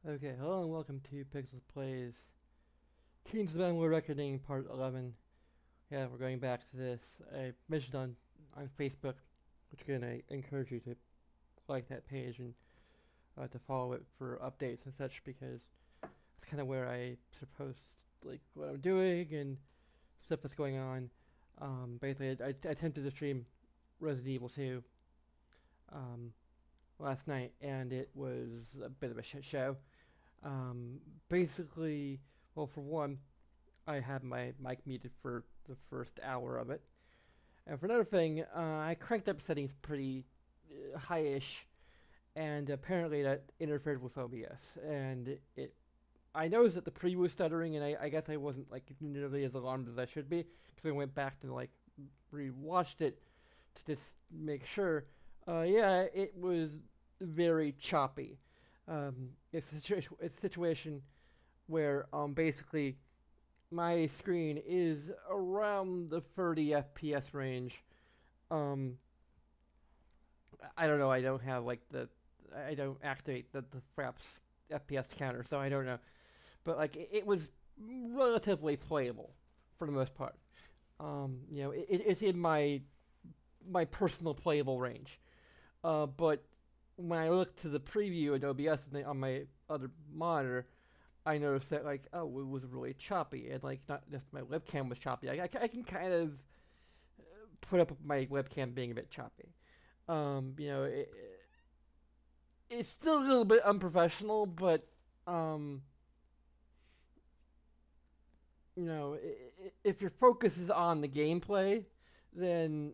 Okay, hello and welcome to Pixels Plays Kings of the Amalur Reckoning Part 11. Yeah, we're going back to this. I mentioned on Facebook, which again, I encourage you to like that page and to follow it for updates and such because it's kind of where I post like what I'm doing and stuff that's going on. Basically, I attempted to stream Resident Evil 2 um, last night and it was a bit of a shit show. Um, Basically, well, for one, I had my mic muted for the first hour of it. And for another thing, I cranked up settings pretty high-ish, and apparently that interfered with OBS. And I noticed that the preview was stuttering, and I guess I wasn't like nearly as alarmed as I should be, because I went back and like rewatched it to just make sure. Yeah, it was very choppy. It's a situation where basically my screen is around the 30 FPS range. Um, I don't know. I don't have like I don't activate the Fraps FPS counter, so I don't know. But like it was relatively playable for the most part. It's in my personal playable range. But when I look to the preview in OBS on my other monitor, I noticed that like it was really choppy and like not just my webcam was choppy. I can kind of put up with my webcam being a bit choppy. Um, you know, it, it's still a little bit unprofessional, but um, if your focus is on the gameplay, then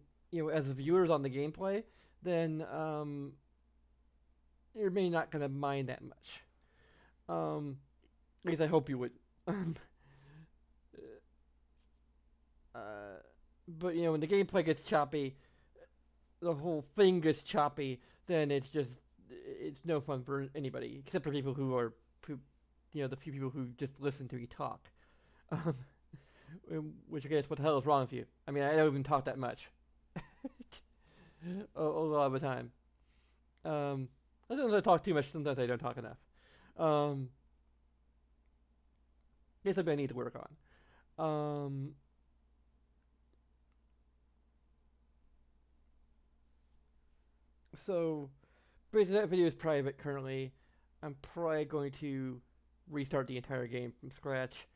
as the viewers on the gameplay, then you're maybe not gonna mind that much. At least I hope you would. uh, but when the gameplay gets choppy, the whole thing gets choppy, then it's no fun for anybody except for people who the few people who just listen to me talk. Um, which I guess what the hell is wrong with you? I mean, I don't even talk that much. A lot of the time. Um, Sometimes I talk too much. Sometimes I don't talk enough. Um, Guess something I need to work on. So basically, that video is private currently. I'm probably going to restart the entire game from scratch.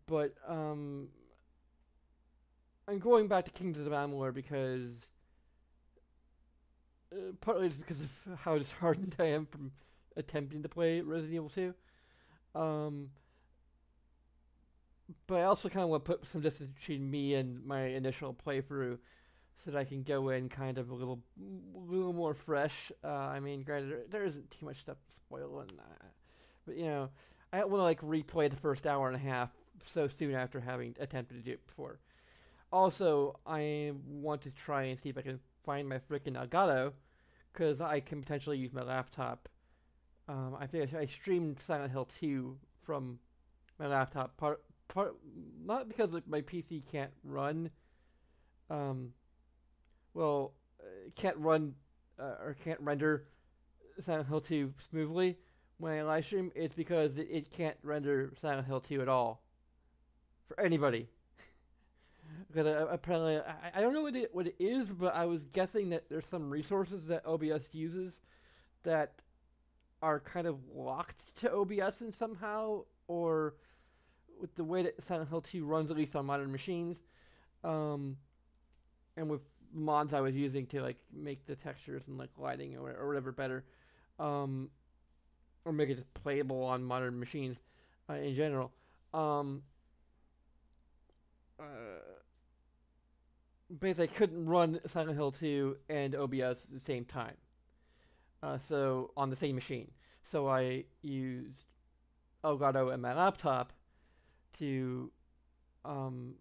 But I'm going back to Kings of the Amalur because partly it's because of how disheartened I am from attempting to play Resident Evil 2. Um, but I also kind of want to put some distance between me and my initial playthrough so that I can go in kind of a little more fresh. I mean, granted, there isn't too much stuff to spoil, but I don't want to like replay the first hour and a half so soon after having attempted to do it before. Also, I want to try and see if I can find my freaking Elgato because I can potentially use my laptop. I think I streamed Silent Hill 2 from my laptop. Not because like, my PC can't run. Um, well, can't run or can't render Silent Hill 2 smoothly when I live stream. It's because it can't render Silent Hill 2 at all for anybody. Because apparently, I don't know what it is, but I was guessing that there's some resources that OBS uses that are kind of locked to OBS in somehow, or with the way that Silent Hill 2 runs, at least on modern machines, um, and with mods I was using to like make the textures and like lighting or whatever better, um, or make it just playable on modern machines in general. Um, uh, Basically, I couldn't run Silent Hill 2 and OBS at the same time. So on the same machine. So I used Elgato and my laptop to um,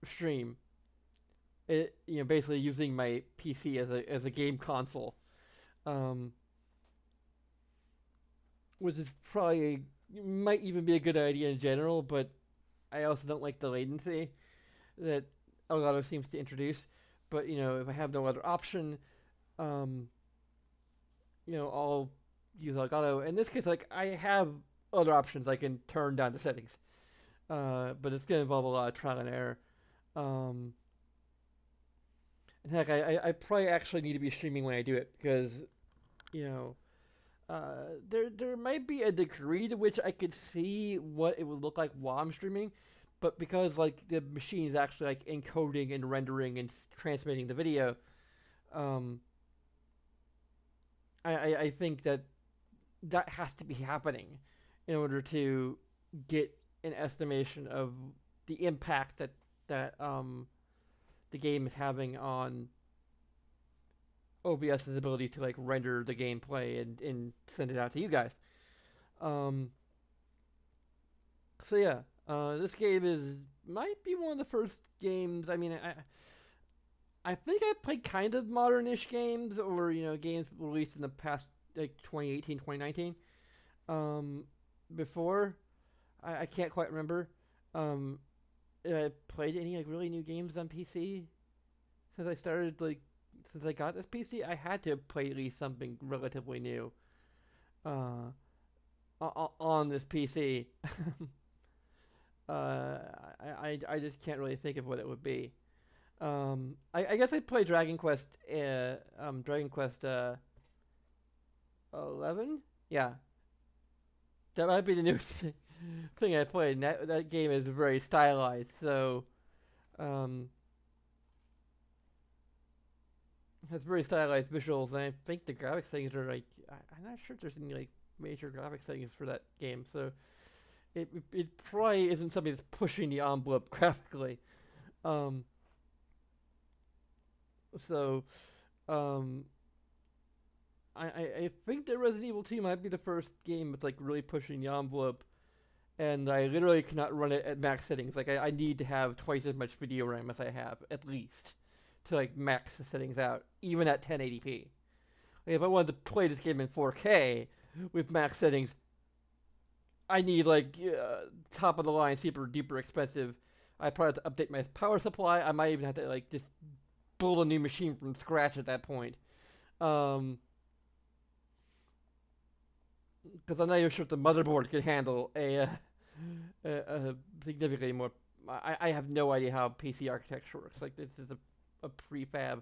stream it. Basically using my PC as a game console, um, which is probably might even be a good idea in general. But I also don't like the latency that Elgato seems to introduce. But if I have no other option, um, I'll use Elgato. In this case, like I have other options I can turn down the settings, but it's gonna involve a lot of trial and error. Um, and heck, I probably actually need to be streaming when I do it because you know there might be a degree to which I could see what it would look like while I'm streaming, but because like the machine is actually like encoding and rendering and transmitting the video, um, I think that that has to be happening in order to get an estimation of the impact that the game is having on OBS's ability to like render the gameplay and send it out to you guys. Um, so yeah, this game is might be one of the first games. I mean, I think I played kind of modern-ish games or games released in the past like 2018, 2019. Um, before I can't quite remember. Um, I played any like really new games on PC since I started like since I got this PC. I had to play at least something relatively new uh, on this PC. uh, I just can't really think of what it would be. I guess I played Dragon Quest 11. Yeah, that might be the newest thing I played. And that game is very stylized, so um, has very stylized visuals, and I think the graphics settings are like I'm not sure if there's any like major graphics settings for that game, so it probably isn't something that's pushing the envelope graphically. Um, so um, I think that Resident Evil 2 might be the first game that's like really pushing the envelope, and I literally cannot run it at max settings. Like I need to have twice as much video RAM as I have at least to like max the settings out, even at 1080p. Like, if I wanted to play this game in 4K with max settings, I need like top of the line, super duper expensive. I probably have to update my power supply. I might even have to like just build a new machine from scratch at that point. Um, because I'm not even sure if the motherboard could handle a significantly more. I have no idea how PC architecture works. Like this is a prefab,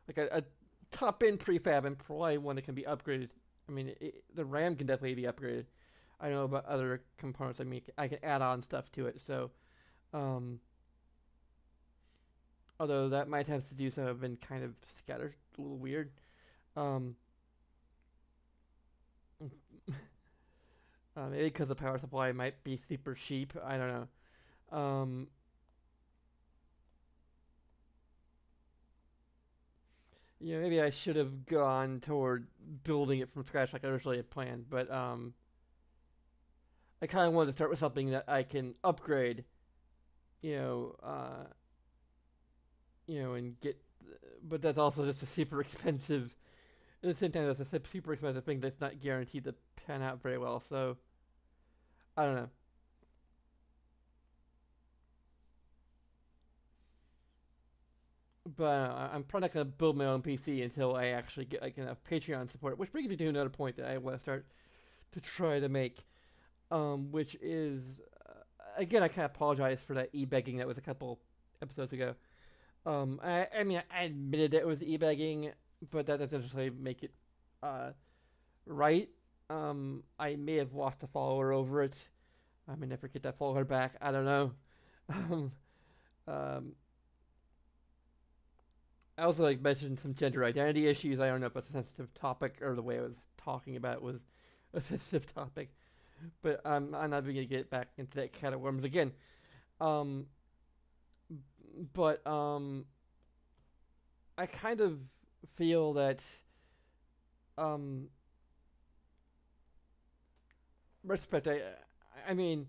like a top end prefab, and probably one that can be upgraded. I mean, the RAM can definitely be upgraded. I know about other components. I mean, I can add on stuff to it. So, um, although that might have to do some have been kind of scattered, a little weird. Um, maybe because the power supply might be super cheap. I don't know. Maybe I should have gone toward building it from scratch like I originally had planned. But I kind of wanted to start with something that I can upgrade. You know, and get. But that's also just a super expensive. At the same time, that's a super expensive thing that's not guaranteed to pan out very well. So I don't know. But I'm probably not gonna build my own PC until I actually get like enough Patreon support. Which brings me to another point that I want to start to try to make, which is again I kind of apologize for that e-begging that was a couple episodes ago. I mean I admitted it was e-begging, but that doesn't necessarily make it uh, right. I may have lost a follower over it. I may never get that follower back. I don't know. um, um, I also like mentioned some gender identity issues. I don't know if it's a sensitive topic or the way I was talking about it was a sensitive topic, but I'm not going to get back into that can of worms again. Um, but I kind of feel that um, respect. I mean,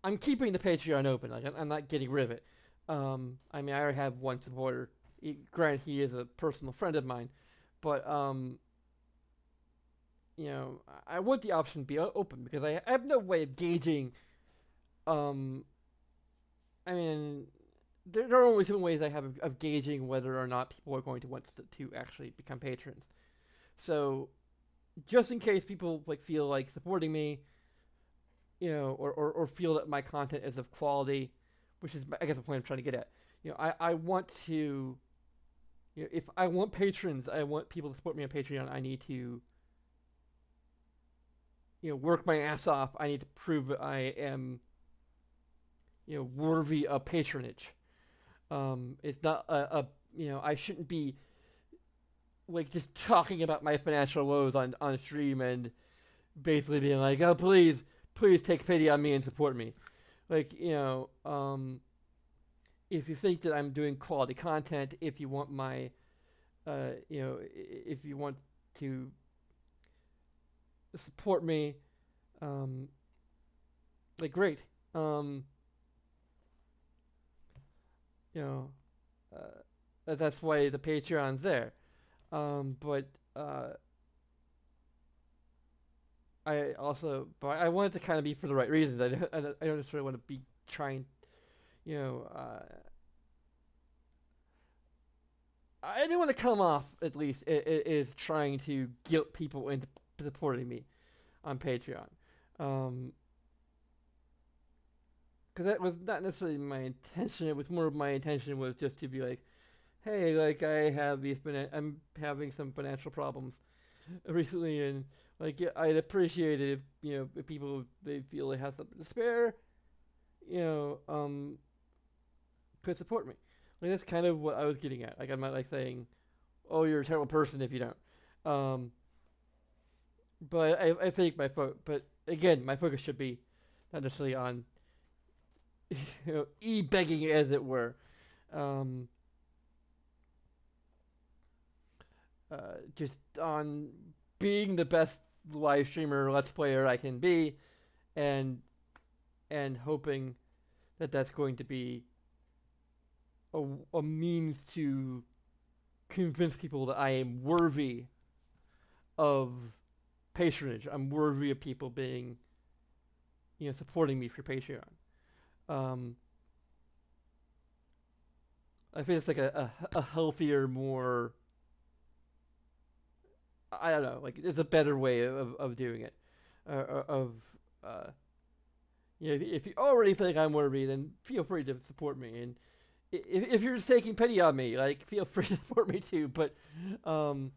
I'm keeping the Patreon open. Like I'm not getting rid of it. I mean, I already have one supporter. Granted, he is a personal friend of mine, but I want the option to be open because I have no way of gauging. Um, I mean, there are only certain ways I have of gauging whether or not people are going to want to actually become patrons. So just in case people like feel like supporting me, or feel that my content is of quality, which is I guess the point I'm trying to get at. I want to, if I want patrons, I want people to support me on Patreon. I need to, work my ass off. I need to prove that I am, worthy of patronage. It's not I shouldn't be like just talking about my financial woes on stream and basically being like, oh please take pity on me and support me. Like, if you think that I'm doing quality content, if you want my, if you want to support me, like great. You know, that's why the Patreon's there. But but I want it to kind of be for the right reasons. I don't necessarily want to be trying, you know, I don't want to come off, at least, is trying to guilt people into supporting me on Patreon. Because that was not necessarily my intention. It was more of my intention was just to be like, hey, like I'm having some financial problems recently, and like I'd appreciate it if if people they feel they have something to spare, you know, could support me. Like that's kind of what I was getting at. Like I'm not like saying, oh, you're a terrible person if you don't. But I think but again, my focus should be not necessarily on e-begging as it were. Um, just on being the best live streamer, let's player I can be, and hoping that that's going to be a means to convince people that I am worthy of patronage. I'm worthy of people being, supporting me for Patreon. I think it's like a healthier, more, I don't know, like it's a better way of doing it. Uh, if you already think I'm worthy, then feel free to support me. And if you're just taking pity on me, like feel free to support me too. But um,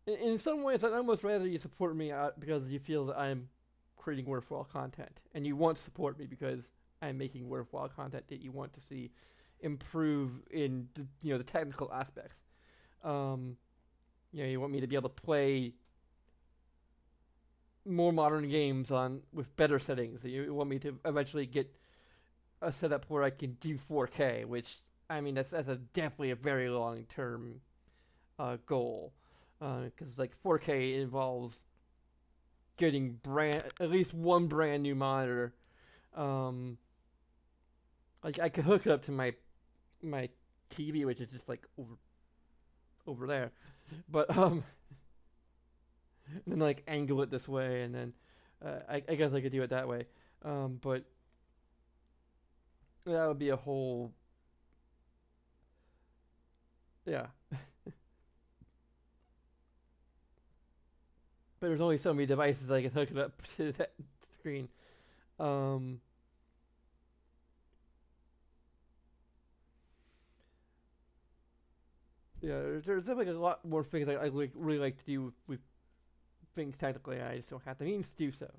in some ways, I'd almost rather you support me out because you feel that I'm creating worthwhile content, and you want to support me because I'm making worthwhile content that you want to see improve in the technical aspects. You want me to be able to play more modern games with better settings. You want me to eventually get a setup where I can do 4K, which I mean that's definitely a very long term goal, because like 4K involves getting at least one brand new monitor. Like I could hook it up to my TV, which is just like over there, but and then like angle it this way, and then I guess I could do it that way. But that would be a whole, yeah. But there's only so many devices I can hook it up to that screen. Um, yeah, there's definitely a lot more things I really like to do with things technically. I just don't have the means to do so.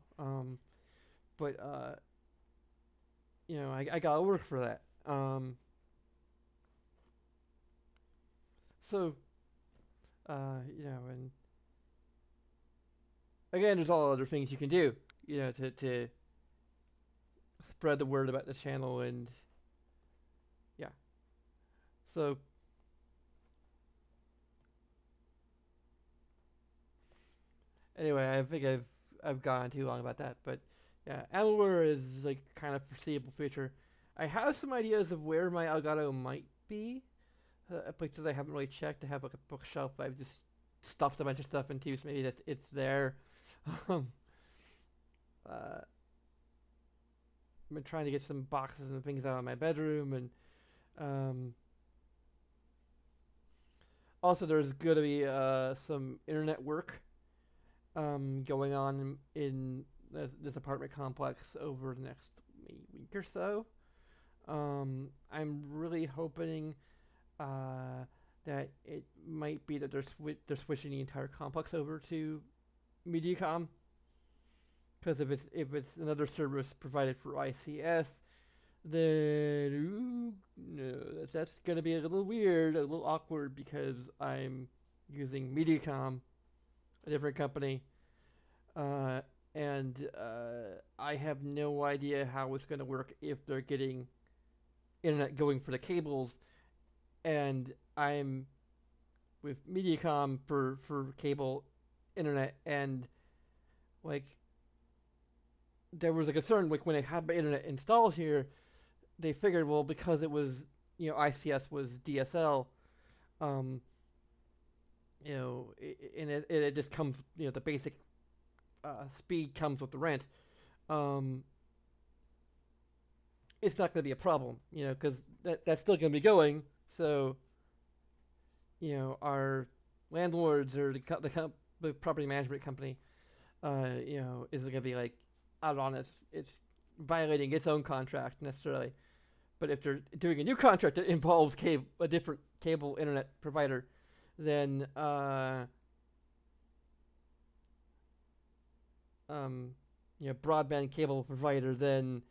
But I gotta work for that. So and again, there's all other things you can do, to spread the word about the channel, and yeah. So anyway, I think I've gone too long about that, but yeah, Amalur is like kind of foreseeable future. I have some ideas of where my Elgato might be, places I haven't really checked. I have like a bookshelf I've just stuffed a bunch of stuff into, so maybe it's there. I've been trying to get some boxes and things out of my bedroom, and Also, there's gonna be some internet work going on in this apartment complex over the next maybe week or so. I'm really hoping uh, that it might be that they're switching the entire complex over to MediaCom. Because if it's another service provided for ICS, then no, that's gonna be a little weird, a little awkward because I'm using MediaCom, a different company, uh, and I have no idea how it's gonna work if they're getting internet going for the cables, and I'm with MediaCom for cable internet, and like there was a concern like when I had my internet installed here, they figured well because it was ICS was DSL, um, and it just comes the basic speed comes with the rent. Um, it's not going to be a problem, because that's still going to be going. So, our landlords or the property management company, isn't going to be like out on it's violating its own contract necessarily. But if they're doing a new contract that involves a different cable internet provider, then broadband cable provider, then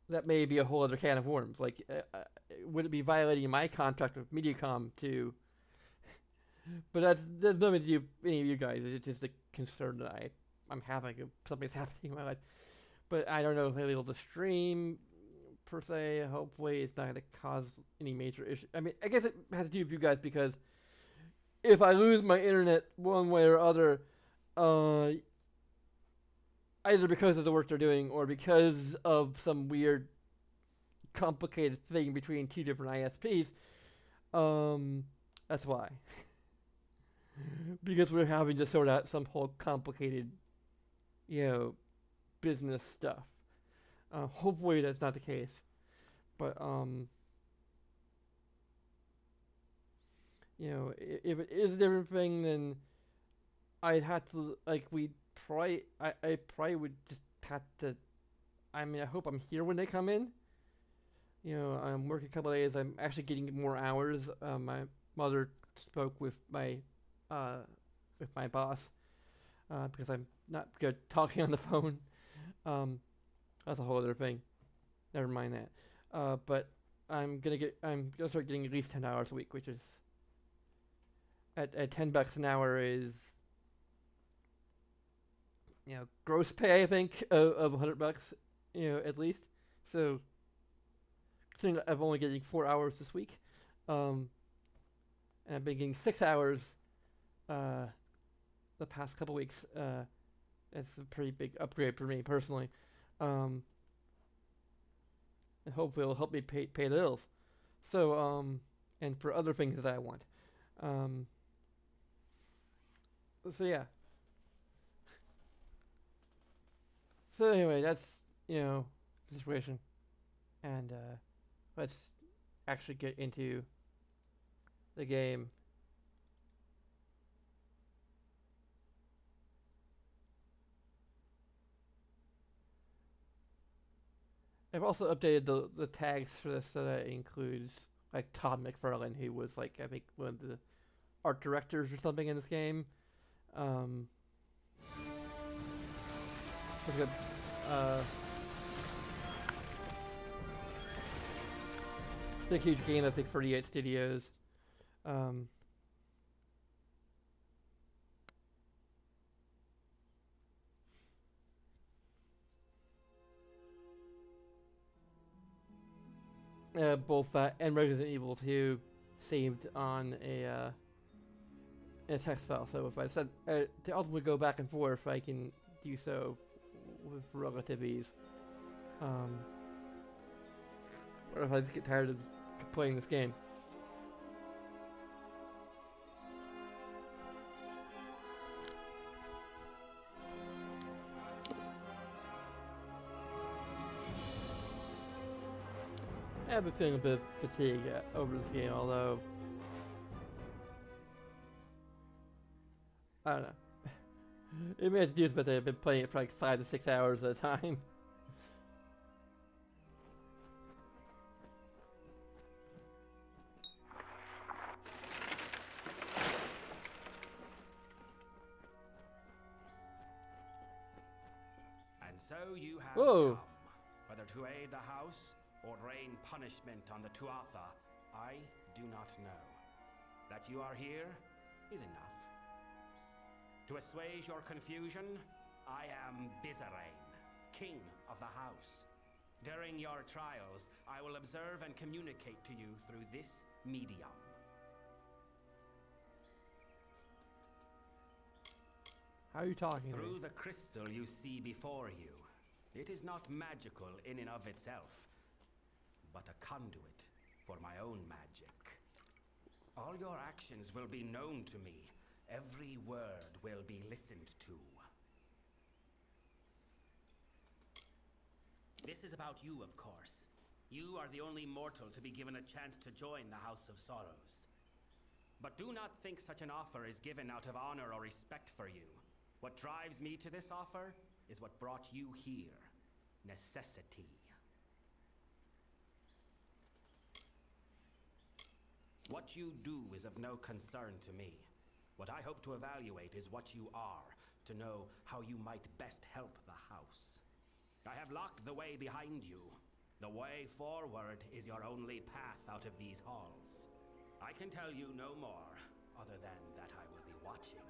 that may be a whole other can of worms. Like, would it be violating my contract with MediaCom to? But that's nothing to do with any of you guys. It's just a concern that I'm having if something's happening in my life. But I don't know if I'll be able to stream per se. Hopefully, it's not going to cause any major issue. I mean, I guess it has to do with you guys because if I lose my internet one way or other, either because of the work they're doing or because of some weird, complicated thing between two different ISPs, that's why. Because we're having to sort out some whole complicated, business stuff. Hopefully that's not the case, but if it is a different thing, then I'd have to I probably would just have to. I mean, I hope I'm here when they come in. I'm working a couple of days. I'm actually getting more hours. My mother spoke with my boss because I'm not good talking on the phone. That's a whole other thing. Never mind that. But I'm gonna start getting at least 10 hours a week, which is at $10 an hour is gross pay, I think, of $100, at least. So considering I'm only getting 4 hours this week, and I've been getting 6 hours the past couple weeks. It's a pretty big upgrade for me personally. And hopefully it'll help me pay the bills. So, and for other things that I want. So yeah. So anyway, that's, the situation. And, let's actually get into the game. I've also updated the tags for this so that it includes like Todd McFarlane, who was like I think one of the art directors or something in this game. It's a big huge game I think 38 Studios. Both that and Resident Evil 2 saved on a text file. So if I said to ultimately go back and forth, I can do so with relative ease. Or if I just get tired of playing this game. I have been feeling a bit of fatigue over this game, although I don't know. It may have to do with that I've been playing it for like 5 to 6 hours at a time. And so you have Whoa. come. Whether to aid the house or rain punishment on the Tuatha, I do not know. That you are here is enough. To assuage your confusion, I am Bizarrain, king of the house. During your trials, I will observe and communicate to you through this medium. How are you talking to me? Through the crystal you see before you, it is not magical in and of itself, but a conduit for my own magic. All your actions will be known to me. Every word will be listened to. This is about you, of course. You are the only mortal to be given a chance to join the House of Sorrows. But do not think such an offer is given out of honor or respect for you. What drives me to this offer is what brought you here. Necessity. What you do is of no concern to me. What I hope to evaluate is what you are, to know how you might best help the house. I have locked the way behind you. The way forward is your only path out of these halls. I can tell you no more, other than that I will be watching.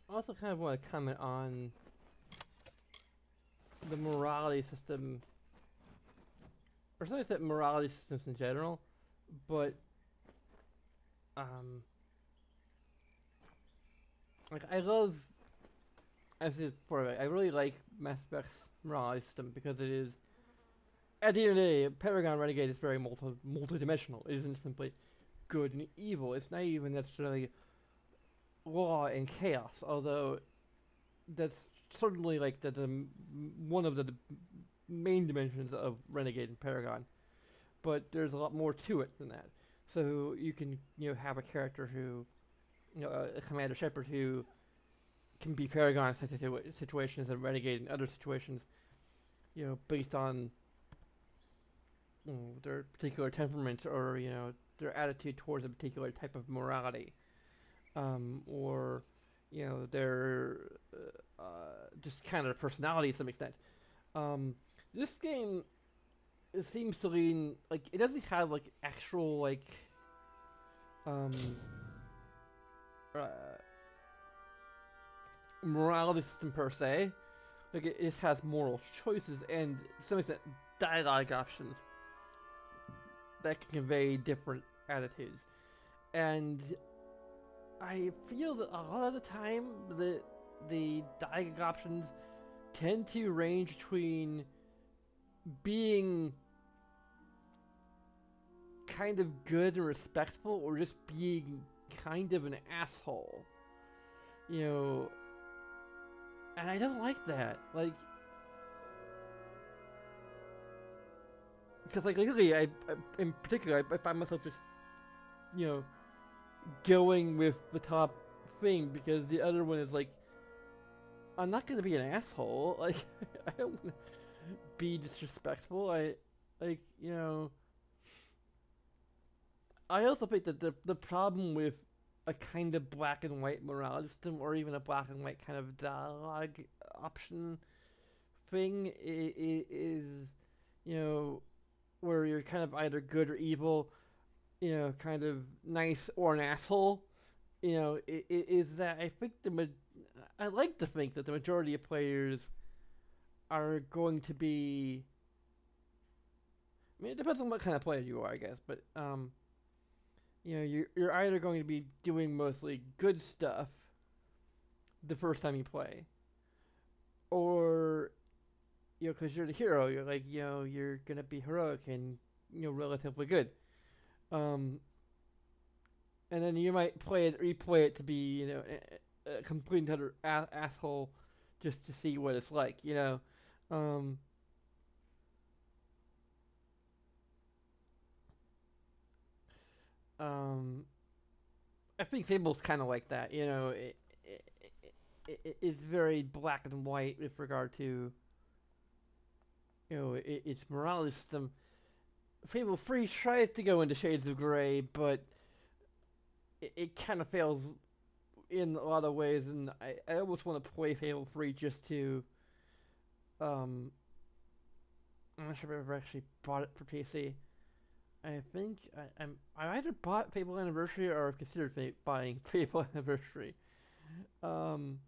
I also kind of want to comment on the morality system, or something like morality systems in general, but like I love, as I said before, I really like Mass Effect's morality system because it is, at the end of the day, Paragon Renegade is very multi-dimensional. It isn't simply good and evil. It's not even necessarily law and chaos, although that's certainly like one of the main dimensions of Renegade and Paragon. But there's a lot more to it than that. So you can have a character who, a Commander Shepard who can be Paragon in situations and Renegade in other situations, based on their particular temperaments or their attitude towards a particular type of morality. Or their just kind of personality to some extent. This game, it seems to lean like it doesn't have like actual like morality system per se. Like it just has moral choices and to some extent dialogue options that can convey different attitudes. And I feel that a lot of the time the dialogue options tend to range between being kind of good and respectful or just being kind of an asshole. And I don't like that. Like, because like lately, I in particular, I find myself just, going with the top thing because the other one is like, I'm not gonna be an asshole. Like, I don't want to be disrespectful. I also think that the problem with a kind of black and white morality system, or even a black and white kind of dialogue option thing, is, you know, where you're kind of either good or evil, you know, kind of nice or an asshole. You know, is that I think I like to think that the majority of players are going to be. I mean, it depends on what kind of player you are, I guess, but you know, you're either going to be doing mostly good stuff the first time you play, or you know, because you're the hero, you're like, you know, you're gonna be heroic and, you know, relatively good. Um, and then you might replay it to be, you know, a complete and utter asshole, just to see what it's like, you know. Um, um, I think Fable's kind of like that, you know. It's very black and white with regard to, you know, its morality system. Fable 3 tries to go into shades of gray, but it kind of fails in a lot of ways, and I almost want to play Fable 3 just to, um, I'm not sure if I've ever actually bought it for PC. I think I either bought Fable Anniversary or considered buying Fable Anniversary. Um,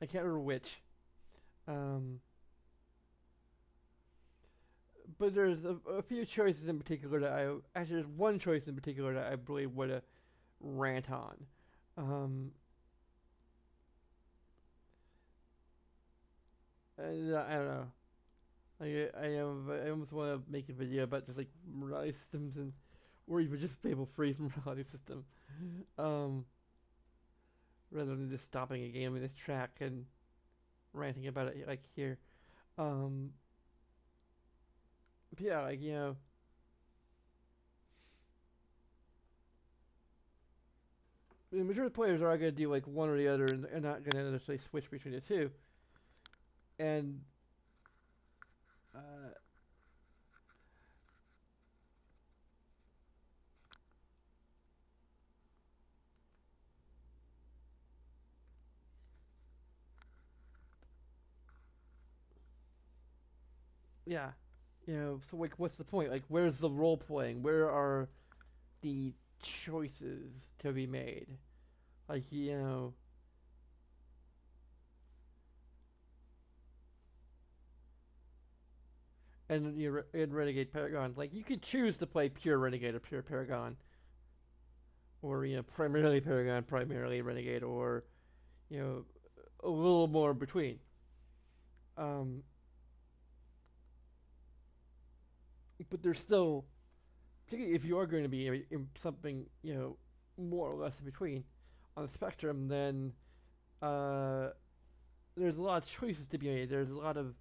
I can't remember which. Um, but there's a few choices in particular that actually there's one choice in particular that I really would have rant on. Um, I don't know. I almost want to make a video about just like morality systems, and or even just Fable Free's morality system, um, rather than just stopping a game in its track and ranting about it like here. Um, but yeah, like, you know, the majority of players are going to do like one or the other, and not going to necessarily switch between the two. And uh, yeah, you know, so like, what's the point? Like, where's the role playing? Where are the choices to be made? Like, you know, and you in Renegade Paragon, like, you could choose to play pure Renegade or pure Paragon, or, you know, primarily Paragon, primarily Renegade, or, you know, a little more in between. Um, but there's still, particularly if you are going to be in something, you know, more or less in between on the spectrum, then uh, there's a lot of choices to be made. There's a lot of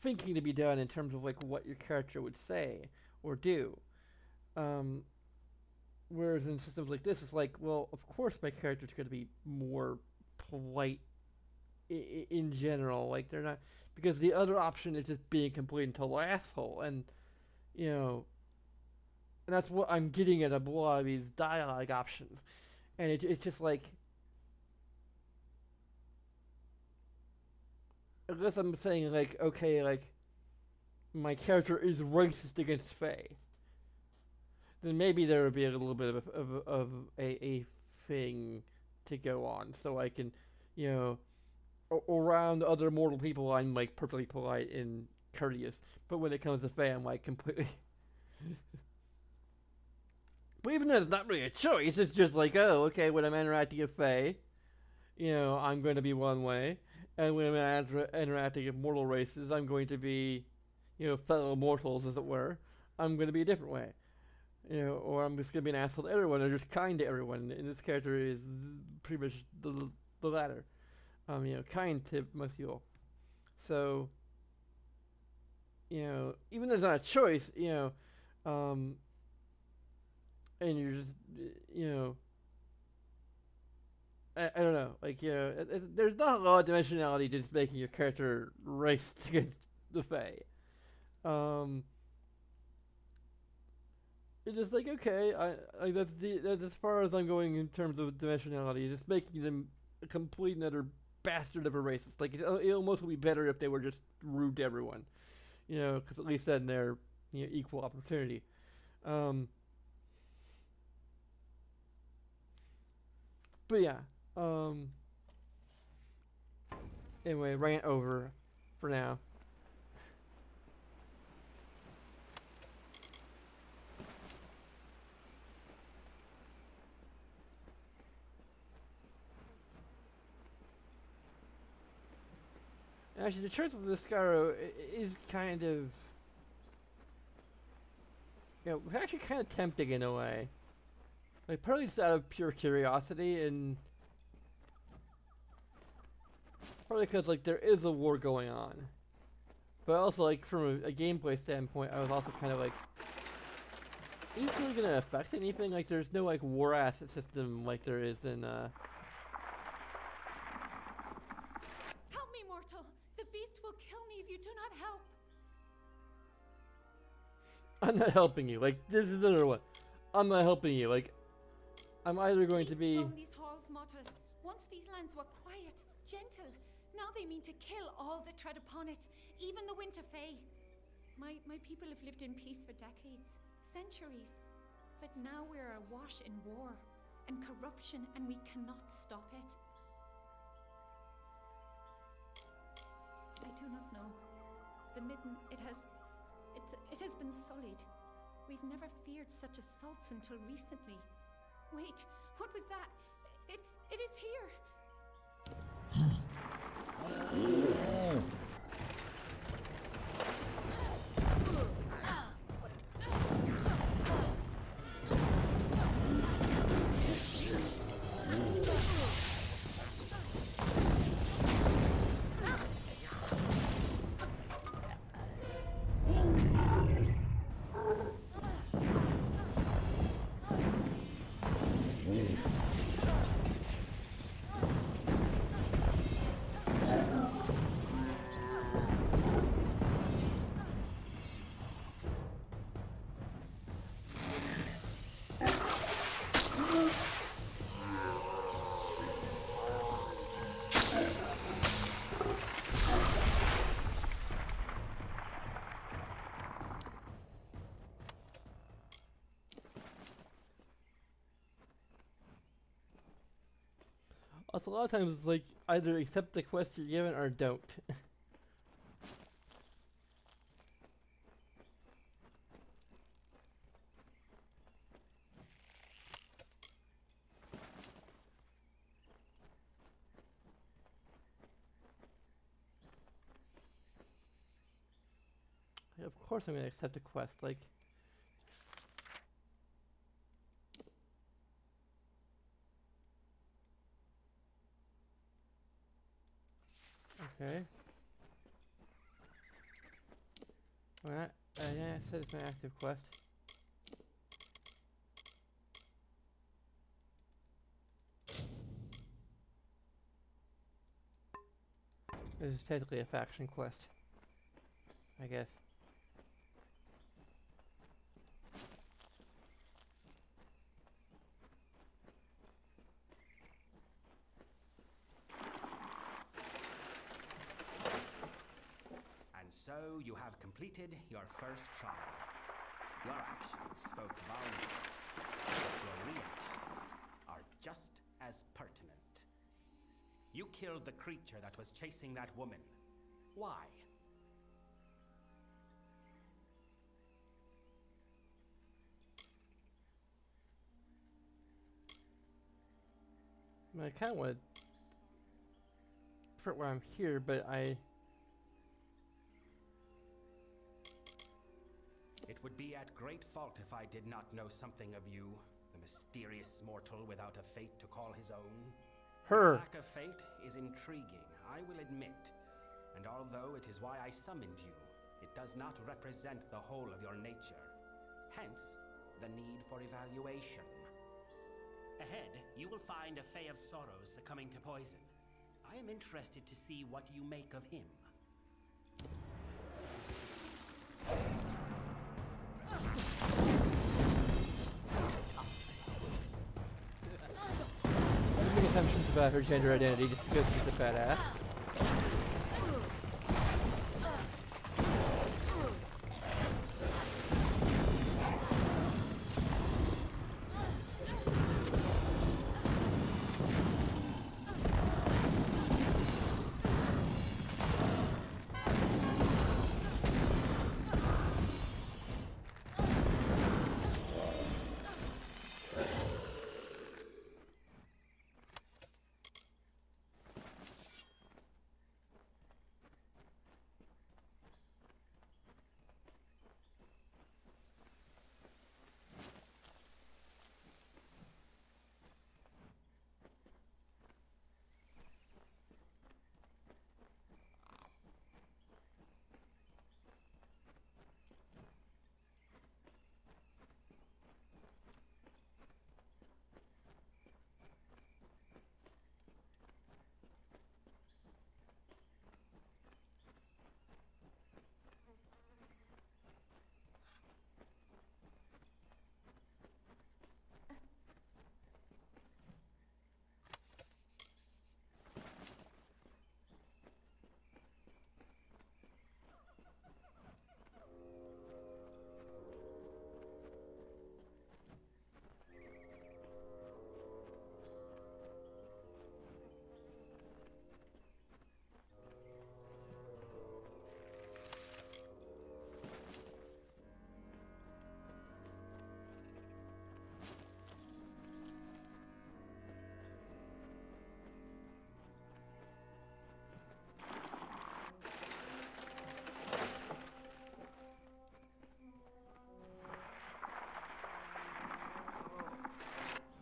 thinking to be done in terms of like what your character would say or do. Um, whereas in systems like this, it's like, well, of course my character's going to be more polite in general. Like, they're not, because the other option is just being a complete and total asshole, and, you know, and that's what I'm getting at a lot of these dialogue options, and it's just like, unless I'm saying like, okay, like, my character is racist against Faye, then maybe there would be a little bit of a thing to go on, so I can, you know, around other mortal people, I'm like perfectly polite and courteous, but when it comes to Faye, I'm like completely. But even though it's not really a choice, it's just like, oh, okay, when I'm interacting with Faye, you know, I'm going to be one way, and when I'm interacting with mortal races, I'm going to be, you know, fellow mortals, as it were. I'm going to be a different way, you know, or I'm just going to be an asshole to everyone, or just kind to everyone. And this character is pretty much the latter. You know, kind to most people. So, you know, even though it's not a choice, you know, and you're just, you know, I don't know, like, you know, there's not a lot of dimensionality to just making your character race against the Fae. Um, It's just like, okay, that's as far as I'm going in terms of dimensionality. Just making them a complete and utter bastard of a racist. Like it almost would be better if they were just rude to everyone, because at least then they're equal opportunity. Um, but yeah. Um, anyway, rant over for now. Actually, the Church of the Scarrow is kind of, actually kind of tempting in a way. Like, partly just out of pure curiosity, and partly because, like, there is a war going on. But also, like, from a gameplay standpoint, I was also kind of like, is this really gonna affect anything? Like, there's no, like, war asset system like there is in, Help me, mortal! The beast will kill me if you do not help! I'm not helping you. Like, this is another one. I'm not helping you. Like, I'm either going to be... roam these halls, mortal. Once these lands were quiet, gentle. Now they mean to kill all that tread upon it, even the Winter Fae. My people have lived in peace for decades, centuries. But now we're awash in war and corruption, and we cannot stop it. I do not know. The Midden, it has been sullied. We've never feared such assaults until recently. Wait, what was that? It is here! Also, a lot of times it's like, either accept the quest you're given or don't. Of course I'm gonna accept the quest, like... Okay. Alright, yeah, I said it's my active quest. This is technically a faction quest, I guess. And so you have completed your first trial. Your actions spoke volumes, but your reactions are just as pertinent. You killed the creature that was chasing that woman. Why? I mean, I kind of want to put where I'm here, but It would be at great fault if I did not know something of you, the mysterious mortal without a fate to call his own. her. Your lack of fate is intriguing, I will admit. And although it is why I summoned you, it does not represent the whole of your nature. Hence, the need for evaluation. Ahead, you will find a Fae of Sorrows succumbing to poison. I am interested to see what you make of him. about her gender identity just because she's a badass.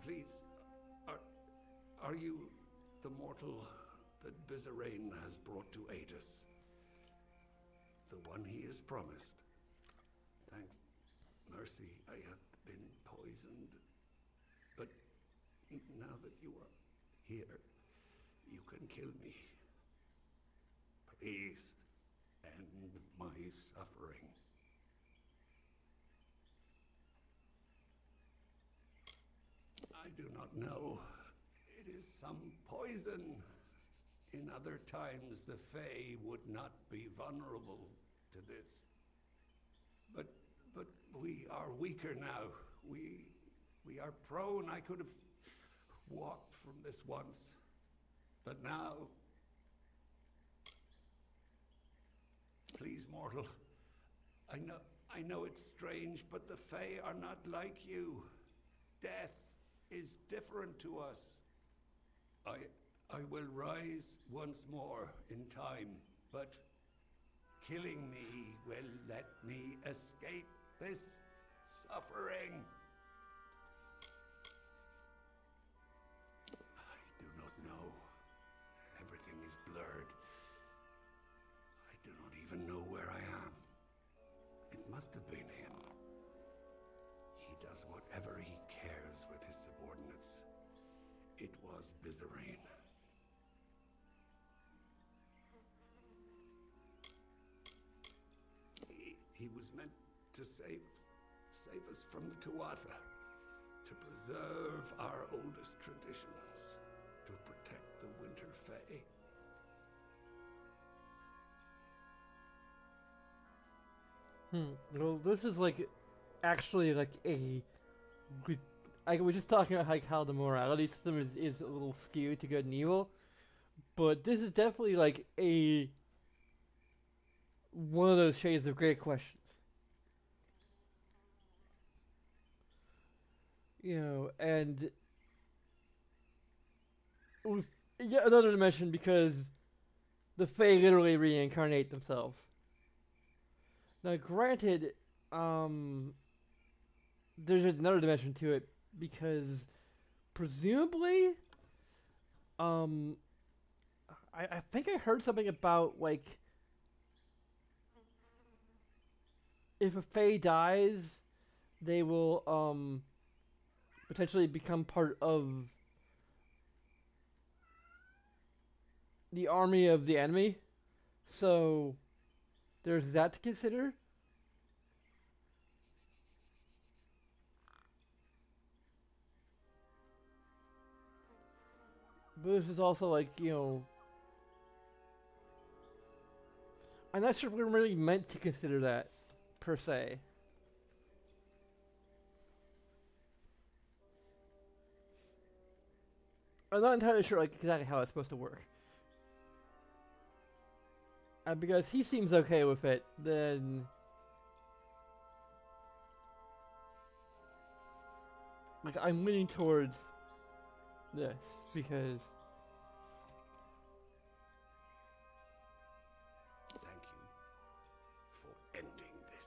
Please, are you the mortal that Bizarrain has brought to aid us? The one he is promised? Thank mercy, I have been poisoned. But now that you are here, you can kill me. Please, end my suffering. I do not know. It is some poison. In other times, the Fae would not be vulnerable to this. But we are weaker now. We are prone. I could have walked from this once. But now... Please, mortal. I know it's strange, but the Fae are not like you. Death is different to us. I will rise once more in time, but killing me will let me escape this suffering. I do not know. Everything is blurred. I do not even know where I am. It must have been him. He does whatever he cares with his subordinates. It was Bizarrain. He was meant to save us from the Tuatha, to preserve our oldest traditions, to protect the Winter Fae. Well, this is like actually like we're just talking about like how the morality system is a little skewed to good and evil, but this is definitely like one of those shades of great questions. You know, and with yet another dimension because the Fae literally reincarnate themselves. Now, granted, there's another dimension to it because presumably, I think I heard something about like if a Fae dies, they will potentially become part of the army of the enemy. So there's that to consider. But this is also like, you know, I'm not sure if we're really meant to consider that, per se. I'm not entirely sure like exactly how it's supposed to work. Because he seems okay with it, then like I'm leaning towards this because Thank you for ending this.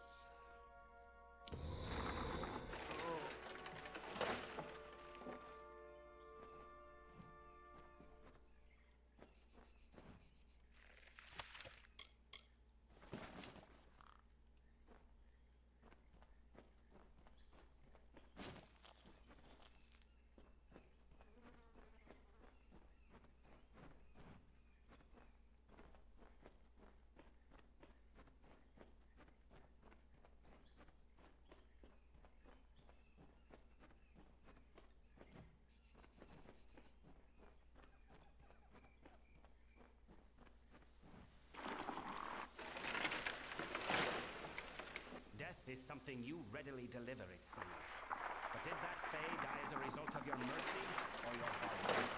Death is something you readily deliver, it seems. But did that Fae die as a result of your mercy or your barbarity?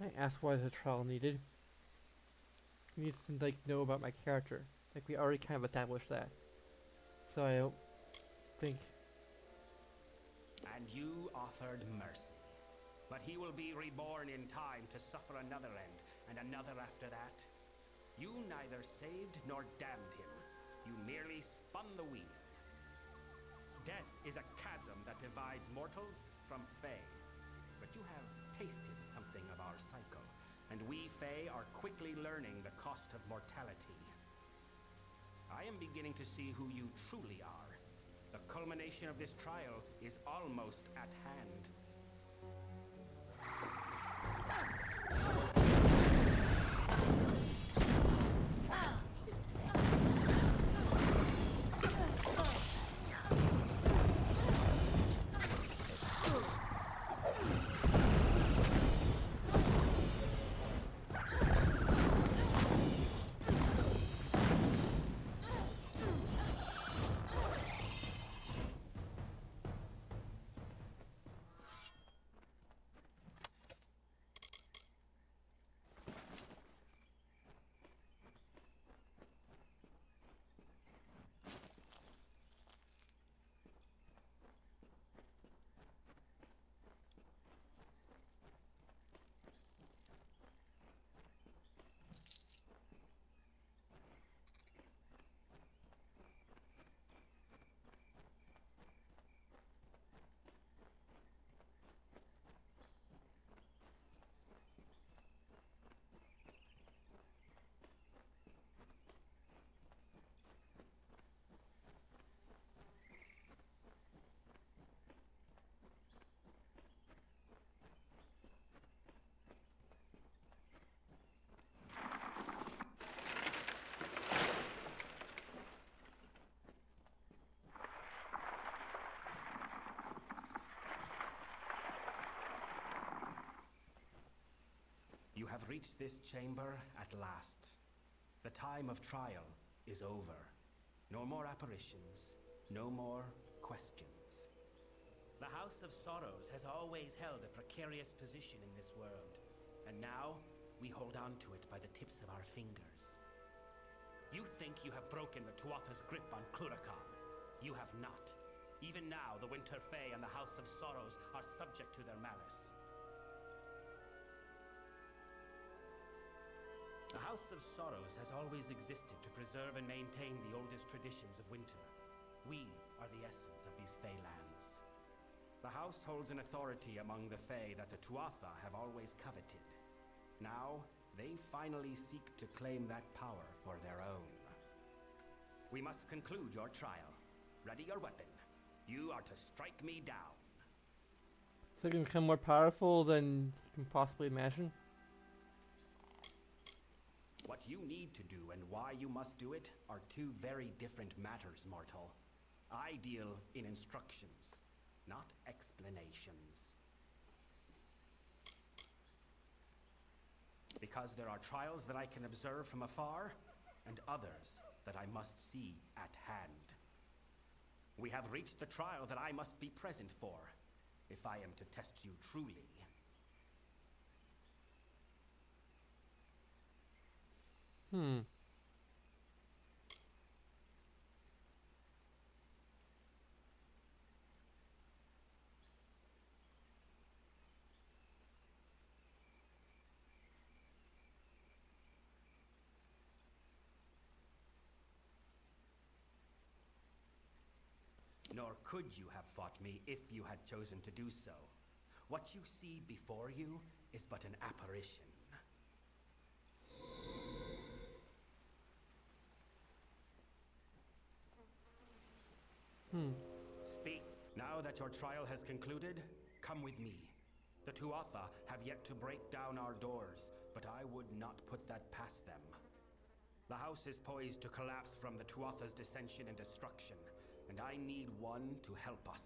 I asked why the trial needed. He needs to like know about my character. Like we already kind of established that. So I don't think And you offered mercy. But he will be reborn in time to suffer another end, and another after that. You neither saved nor damned him. You merely spun the wheel. Death is a chasm that divides mortals from Fae. But you have tasted something of our cycle, and we Fae are quickly learning the cost of mortality. I am beginning to see who you truly are. The culmination of this trial is almost at hand. You have reached this chamber at last. The time of trial is over. No more apparitions, no more questions. The House of Sorrows has always held a precarious position in this world, and now we hold on to it by the tips of our fingers. You think you have broken the Tuatha's grip on Cluracan. You have not. Even now, the Winter Fae and the House of Sorrows are subject to their malice. The House of Sorrows has always existed to preserve and maintain the oldest traditions of winter. We are the essence of these Fae lands. The House holds an authority among the Fae that the Tuatha have always coveted. Now, they finally seek to claim that power for their own. We must conclude your trial. Ready your weapon. You are to strike me down. so you can become more powerful than you can possibly imagine. What you need to do and why you must do it are two very different matters, mortal. I deal in instructions, not explanations. Because there are trials that I can observe from afar, and others that I must see at hand. We have reached the trial that I must be present for, if I am to test you truly. Nor could you have fought me if you had chosen to do so. What you see before you is but an apparition. Speak. Now that your trial has concluded, come with me. The Tuatha have yet to break down our doors, but I would not put that past them. The house is poised to collapse from the Tuatha's dissension and destruction, and I need one to help us.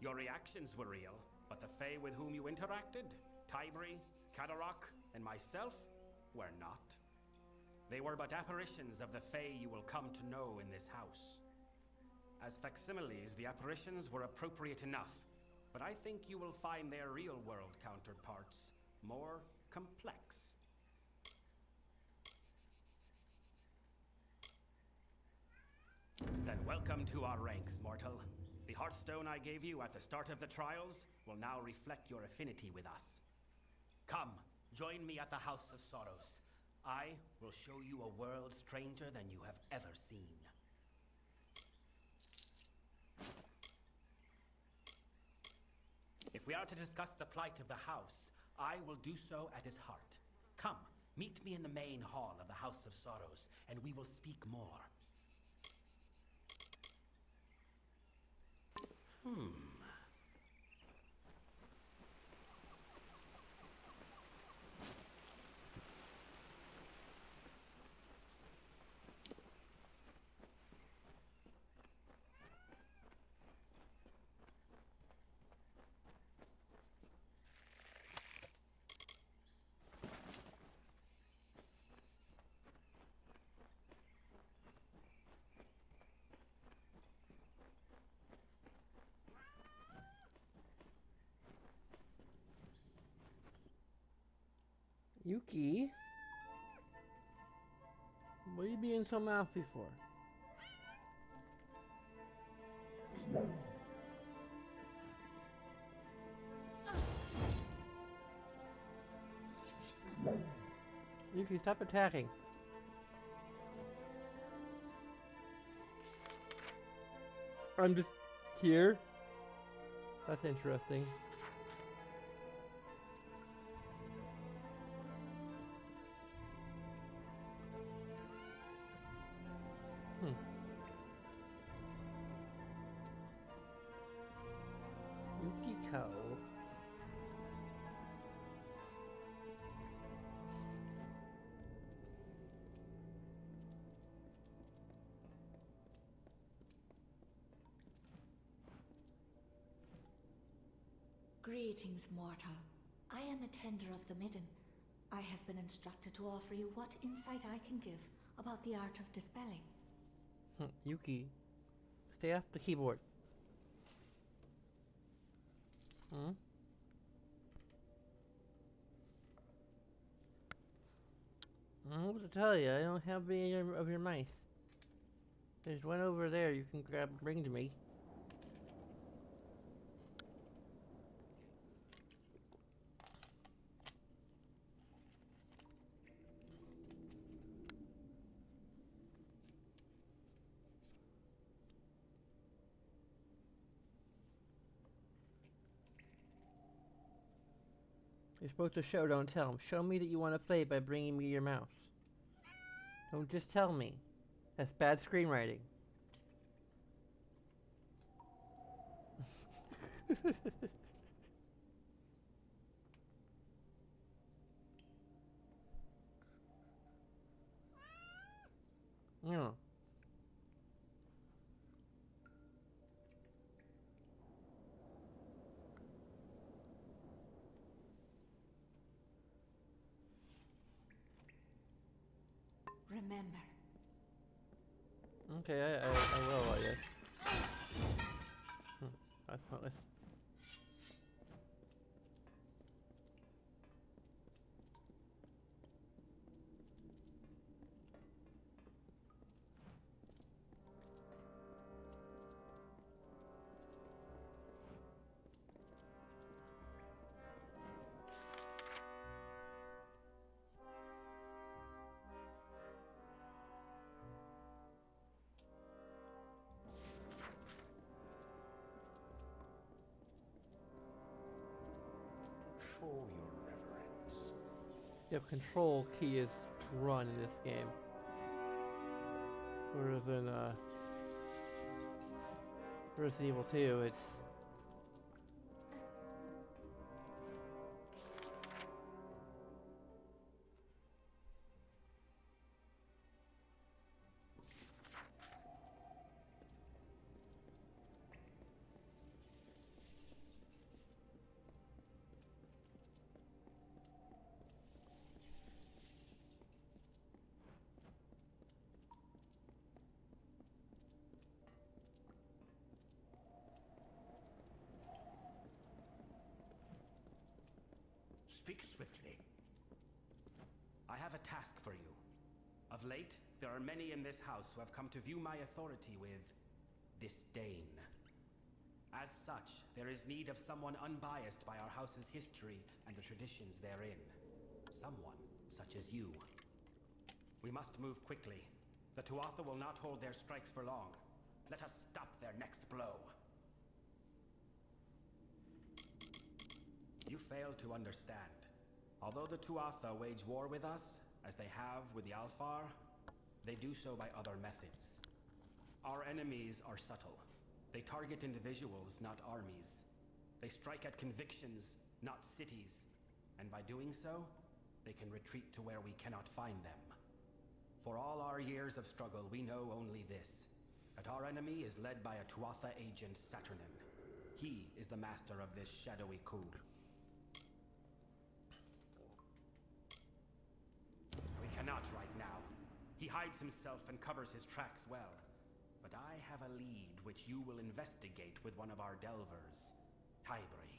Your reactions were real, but the Fae with whom you interacted, Tybri, Kadarok, and myself, were not. They were but apparitions of the Fae you will come to know in this house. As facsimiles, the apparitions were appropriate enough, but I think you will find their real-world counterparts more complex. Then welcome to our ranks, mortal. The Hearthstone I gave you at the start of the trials will now reflect your affinity with us. Come, join me at the House of Sorrows. I will show you a world stranger than you have ever seen. If we are to discuss the plight of the house, I will do so at his heart. Come, meet me in the main hall of the House of Sorrows, and we will speak more. Yuki? What are you being so mouthy for? Yuki, stop attacking. I'm just here. That's interesting. Yukiko. Greetings, mortal. I am a tender of the Midden. I have been instructed to offer you what insight I can give about the art of dispelling. Yuki, stay off the keyboard. What to tell you? I don't have any of your mice. There's one over there you can grab and bring to me. You're supposed to show, don't tell. Show me that you want to play by bringing me your mouse. Don't just tell me. That's bad screenwriting. Yeah. Remember. Okay, I will, I guess. That's pointless. Show your reverence. Yep, control key is to run in this game. Whereas in Resident Evil 2, it's Speak swiftly. I have a task for you. Of late, there are many in this house who have come to view my authority with disdain. As such, there is need of someone unbiased by our house's history and the traditions therein. Someone such as you. We must move quickly. The Tuatha will not hold their strikes for long. Let us stop their next blow. You fail to understand. Although the Tuatha wage war with us, as they have with the Alfar, they do so by other methods. Our enemies are subtle. They target individuals, not armies. They strike at convictions, not cities. And by doing so, they can retreat to where we cannot find them. For all our years of struggle, we know only this: that our enemy is led by a Tuatha agent, Saturnin. He is the master of this shadowy code. We cannot right now. He hides himself and covers his tracks well. But I have a lead which you will investigate with one of our delvers, Tybri.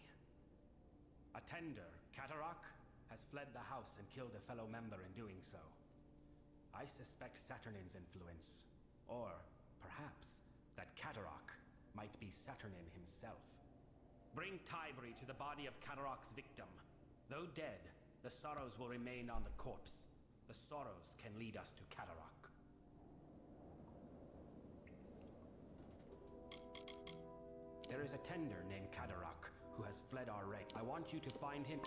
A tender, Catarak, has fled the house and killed a fellow member in doing so. I suspect Saturnin's influence, or perhaps that Catarak might be Saturnin himself. Bring Tybri to the body of Catarak's victim. Though dead, the sorrows will remain on the corpse. The sorrows can lead us to Catarak. There is a tender named Catarak who has fled our rank. I want you to find him.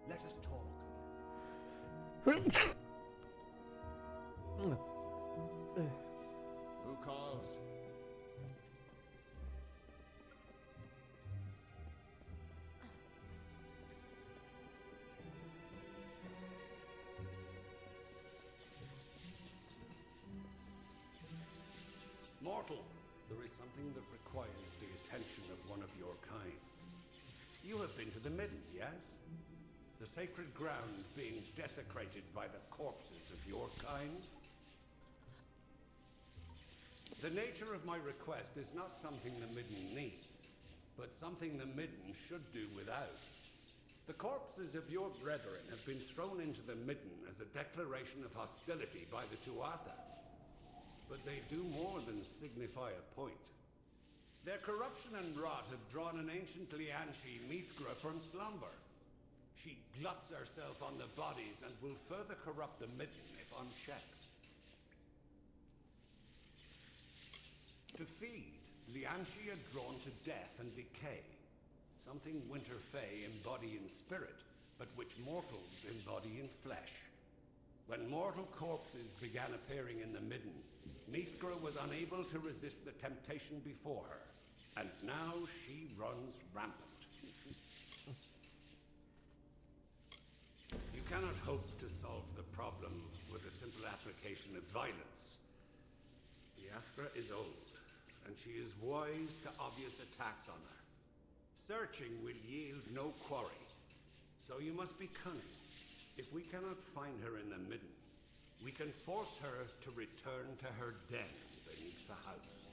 Let us talk. Who calls? Mortal, there is something that requires the attention of one of your kind. You have been to the Midden, yes? The sacred ground being desecrated by the corpses of your kind? The nature of my request is not something the Midden needs, but something the Midden should do without. The corpses of your brethren have been thrown into the Midden as a declaration of hostility by the Tuatha. But they do more than signify a point. Their corruption and rot have drawn an ancient Lianshi Mithra from slumber. She gluts herself on the bodies and will further corrupt the Midden if unchecked. To feed, Lianxia drawn to death and decay. Something Winter Fae embody in spirit, but which mortals embody in flesh. When mortal corpses began appearing in the Midden, Mithra was unable to resist the temptation before her, and now she runs rampant. You cannot hope to solve the problem with a simple application of violence. Biafra is old, and she is wise to obvious attacks on her. Searching will yield no quarry, so you must be cunning. If we cannot find her in the Midden, we can force her to return to her den beneath the house.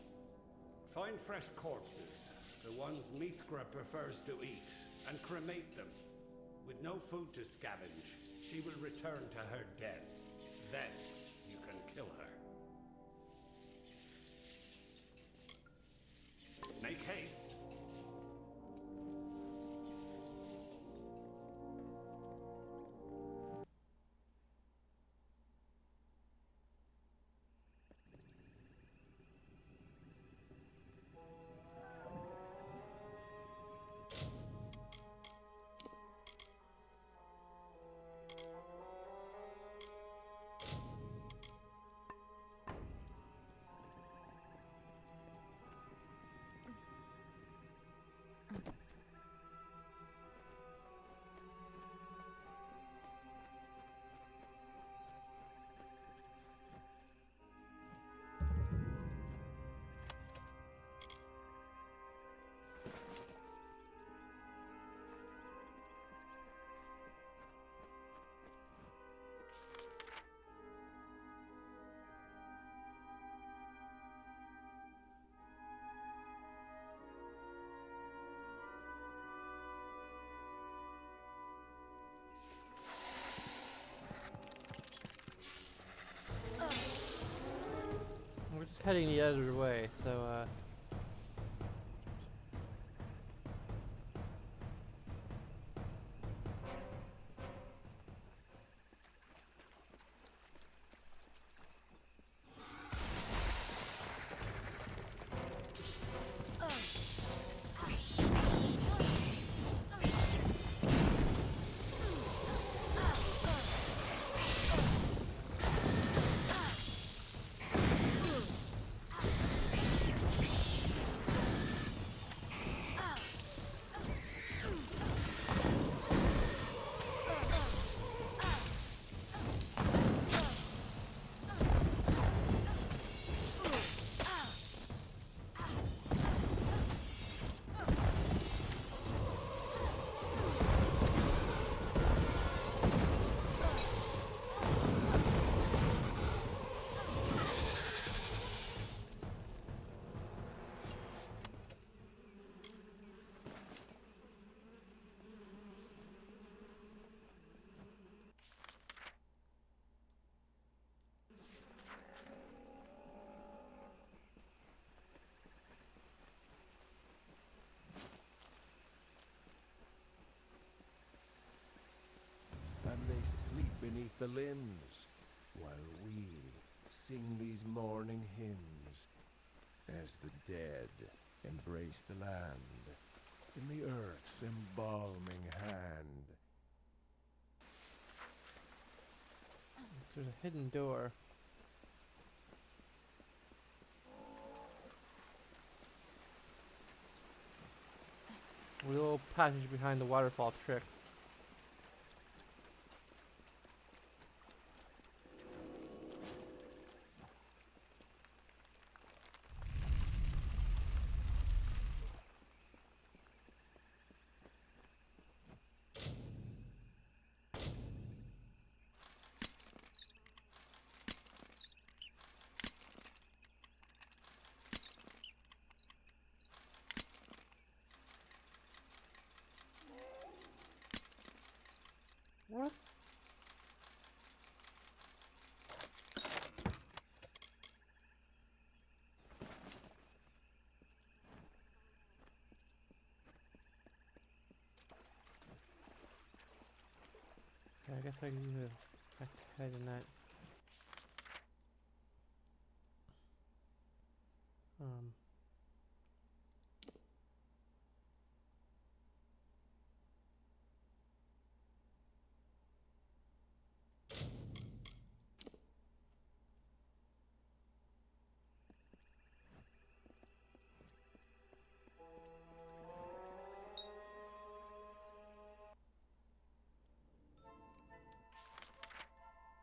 Find fresh corpses, the ones Mithra prefers to eat, and cremate them. With no food to scavenge, she will return to her den. Then you can kill her. Make haste. We're just heading the other way, so and they sleep beneath the limbs, while we sing these mourning hymns, as the dead embrace the land in the earth's embalming hand. there's a hidden door. A little passage behind the waterfall trick. What? Yeah, I guess I can use a head in that.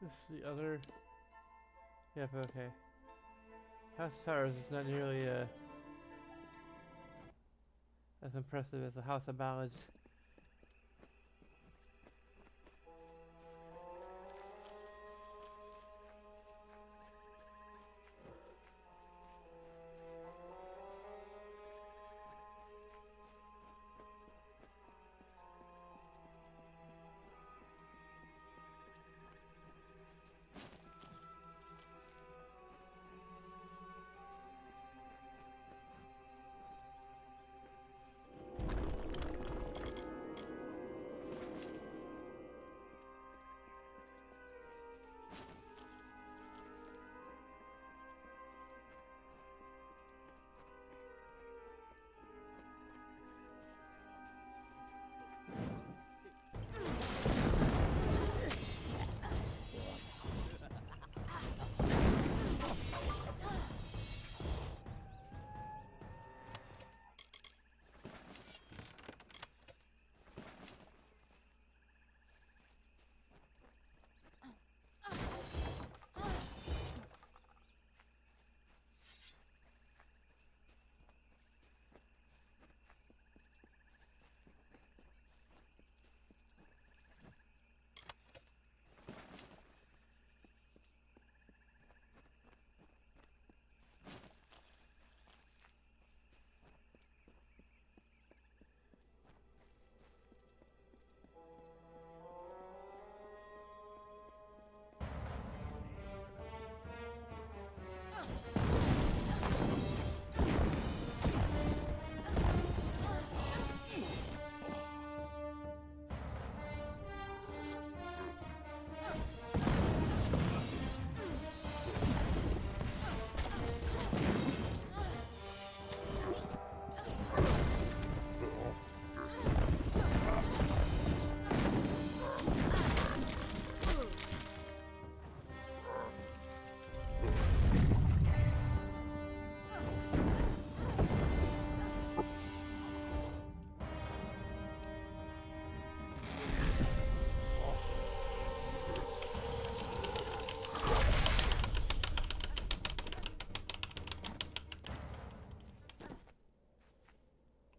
This is the other. Yep, okay. House Towers is not nearly as impressive as the House of Ballads.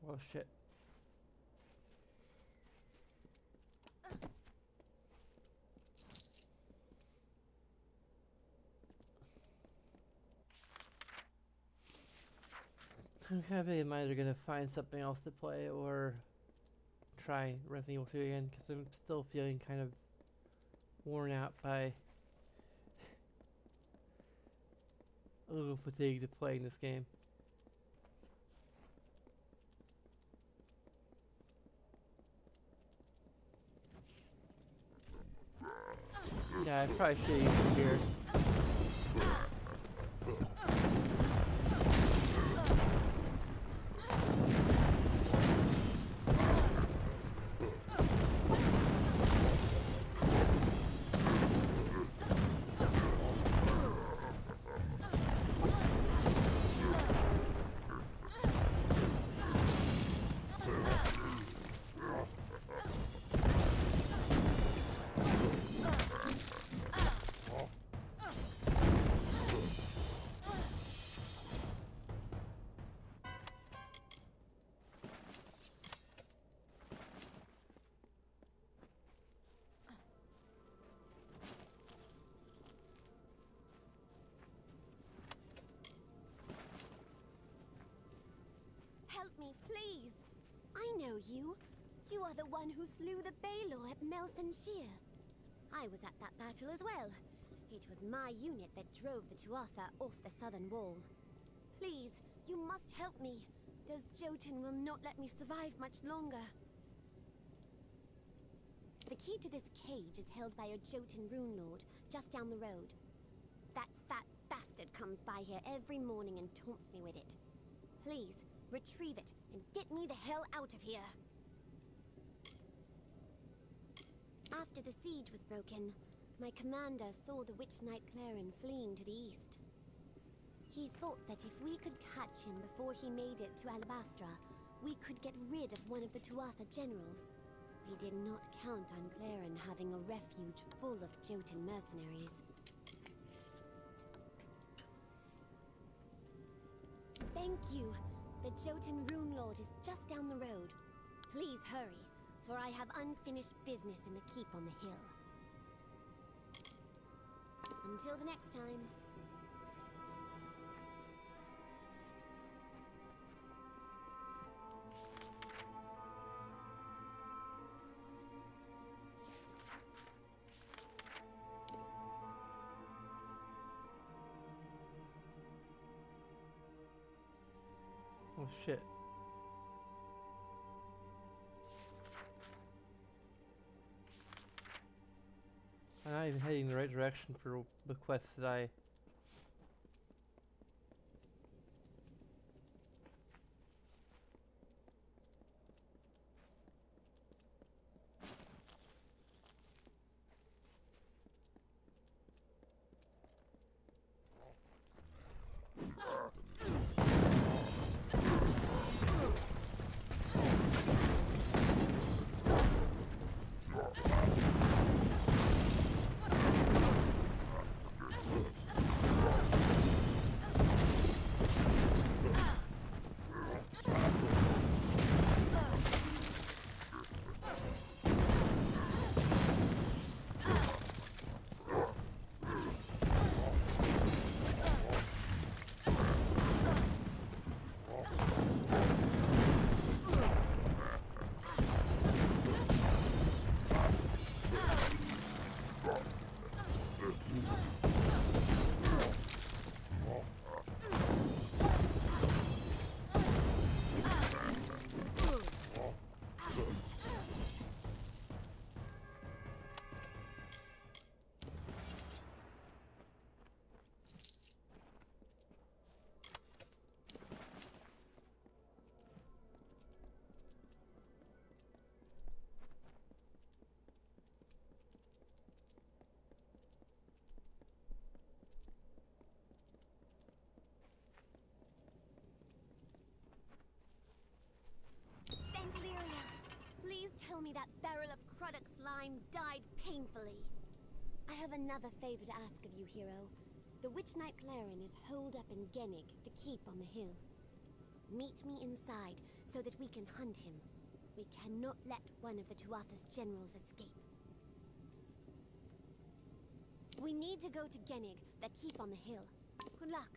Oh shit. I'm having in mind they're gonna find something else to play or try Resident Evil 2 again because I'm still feeling kind of worn out by a little fatigued to playing this game. Yeah, I probably should use it here. Help me, please. I know you. You are the one who slew the Baylor at Melson Shear. I was at that battle as well. It was my unit that drove the Tuatha off the southern wall. Please, you must help me. Those Jotun will not let me survive much longer. The key to this cage is held by a Jotun rune lord, just down the road. That fat bastard comes by here every morning and taunts me with it. Please, retrieve it and get me the hell out of here. After the siege was broken, my commander saw the Witch Knight Claren fleeing to the east. He thought that if we could catch him before he made it to Alabastra, we could get rid of one of the Tuatha generals. We did not count on Claren having a refuge full of Jotun mercenaries. Thank you. The Jotun Rune Lord is just down the road. Please hurry, for I have unfinished business in the keep on the hill. Until the next time. Oh shit. I'm not even heading in the right direction for the quest that I... Tell me that barrel of Cruddock slime died painfully. I have another favor to ask of you, hero. The Witch Knight Claren is holed up in Gennig, the keep on the hill. Meet me inside so that we can hunt him. We cannot let one of the Tuatha's generals escape. We need to go to Gennig, the keep on the hill. Good luck.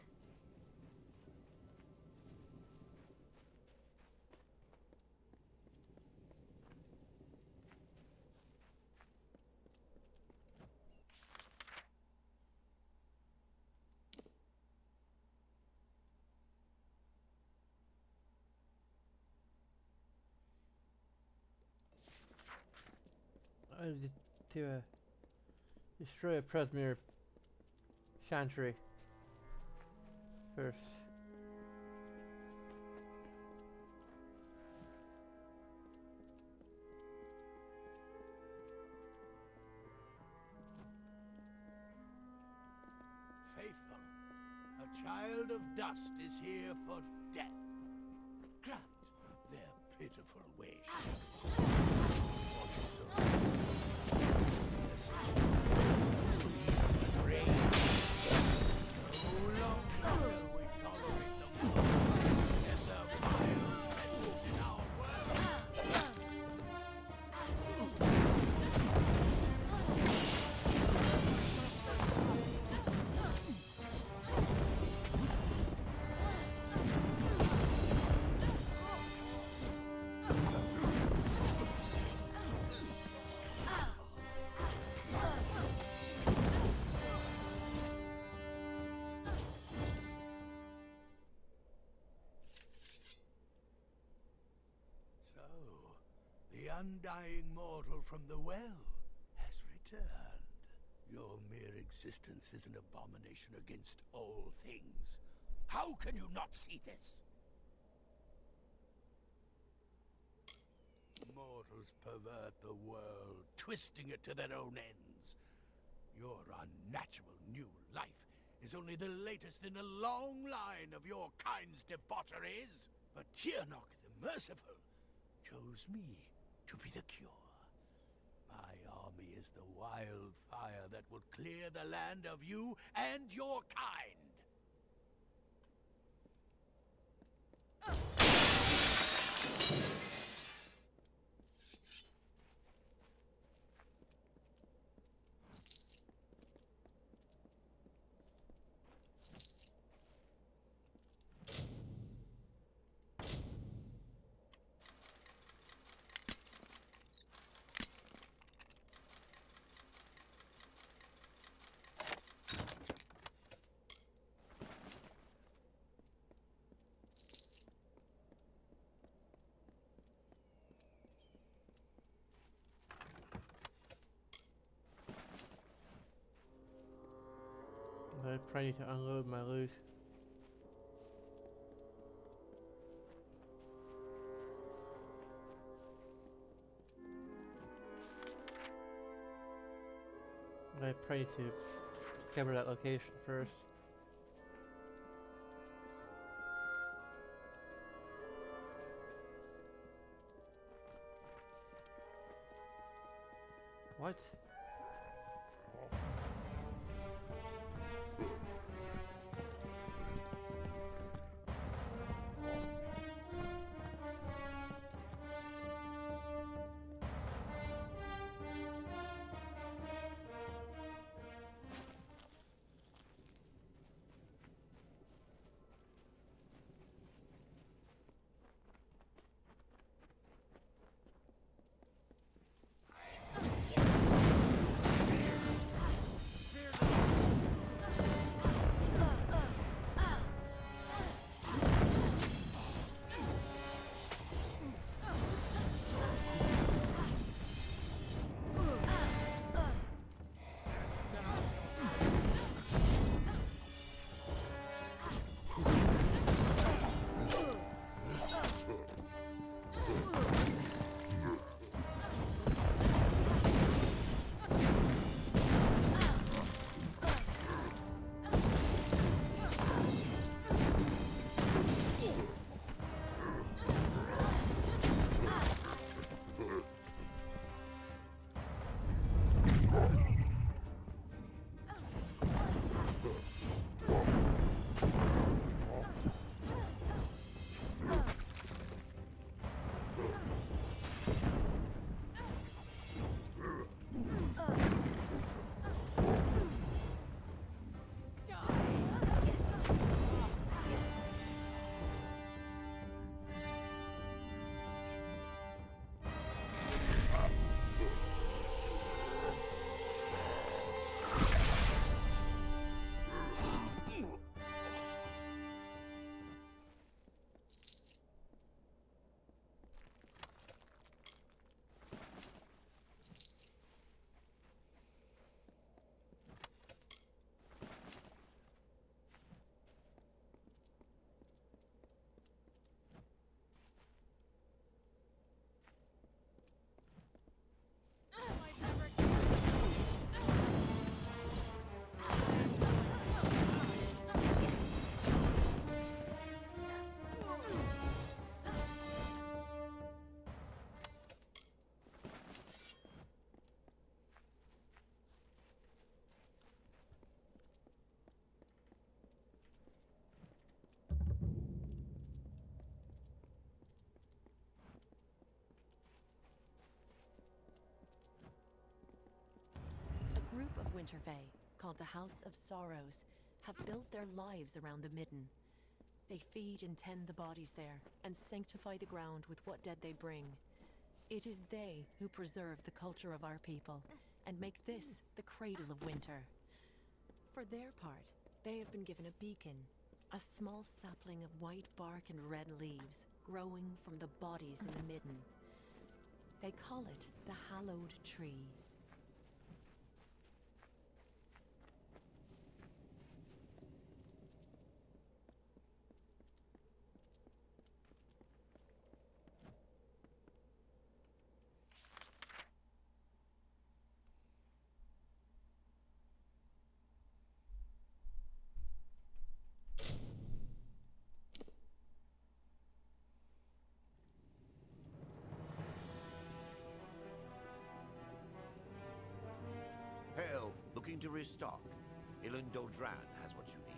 To destroy a Presmere Chantry first. Faithful, a child of dust is here for death. Grant their pitiful wish. Undying mortal from the well has returned. Your mere existence is an abomination against all things. How can you not see this? Mortals pervert the world, twisting it to their own ends. Your unnatural new life is only the latest in a long line of your kind's debaucheries. But Tiernok the Merciful chose me to be the cure. My army is the wildfire that will clear the land of you and your kind. I probably need to unload my loot. I probably need to discover that location first. What? Winter Fae, called the House of Sorrows, have built their lives around the Midden. They feed and tend the bodies there, and sanctify the ground with what dead they bring. It is they who preserve the culture of our people, and make this the cradle of winter. For their part, they have been given a beacon, a small sapling of white bark and red leaves, growing from the bodies in the Midden. They call it the Hallowed Tree. needing to restock, Ilan Doldran has what you need.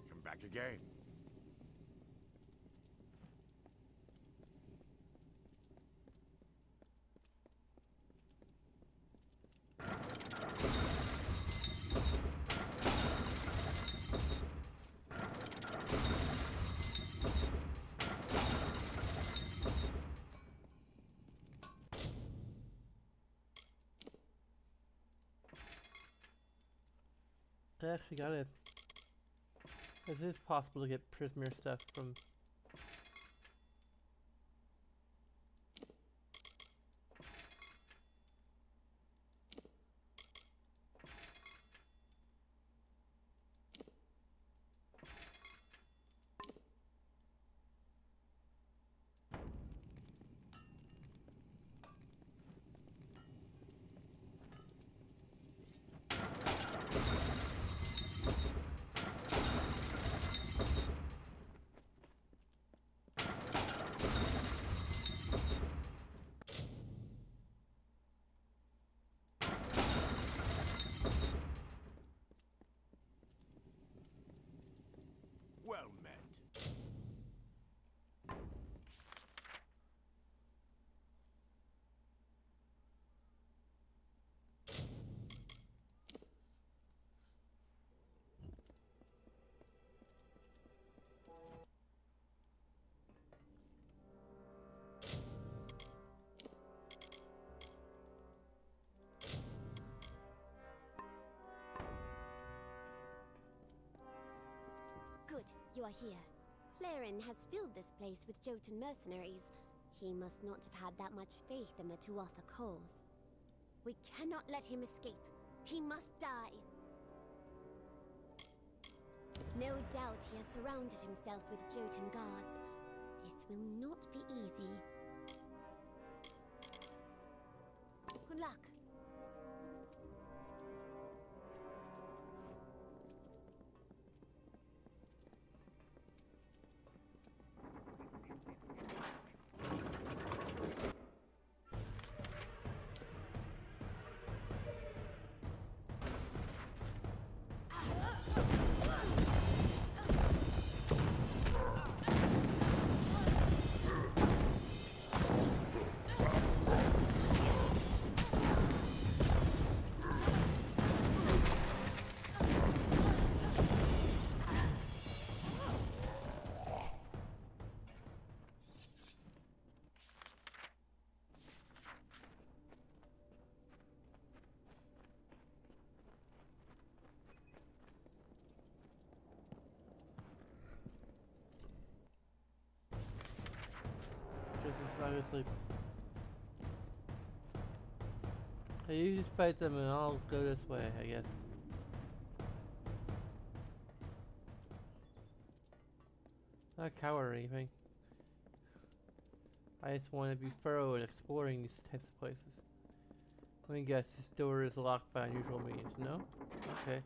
Come back again. I actually got it. It is possible to get prisoner stuff from. Well met. Good, you are here. Claren has filled this place with Jotun mercenaries. He must not have had that much faith in the Tuatha cause. We cannot let him escape. He must die. No doubt he has surrounded himself with Jotun guards. This will not be easy. Good luck. Because it's obviously. Hey, you just fight them and I'll go this way, I guess. Not a coward or anything. I just want to be thorough in exploring these types of places. Let me guess, this door is locked by unusual means, no? Okay.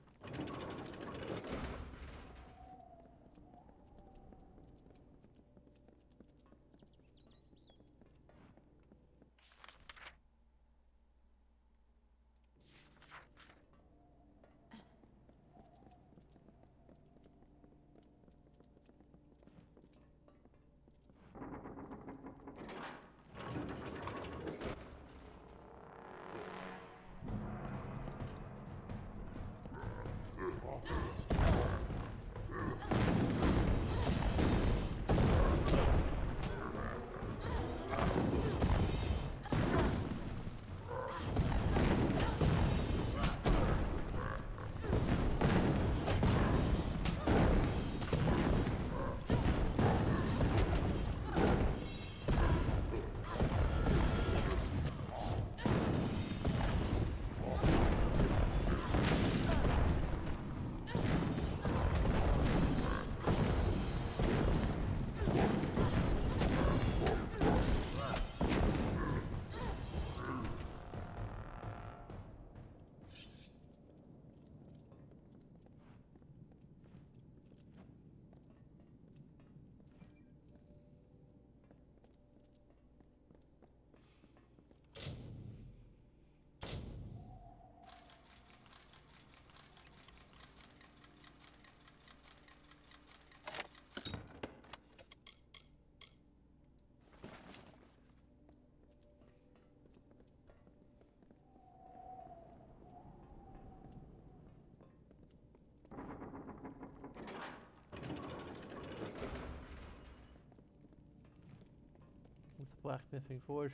blacksmithing forge.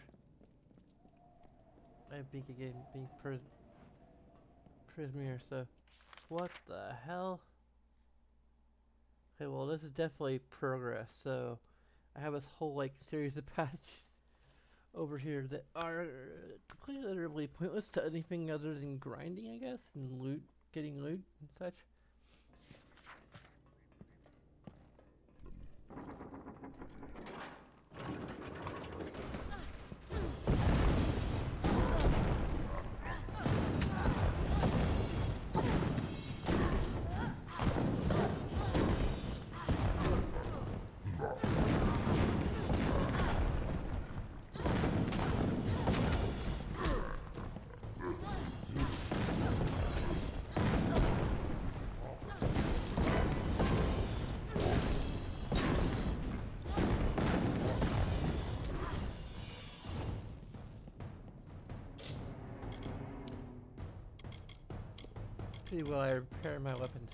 I beak again being prisoner, so what the hell? Okay, well this is definitely progress, so I have this whole like series of patches over here that are completely utterly pointless to anything other than grinding, I guess, and loot, getting loot and such. Pretty well I repair my weapons.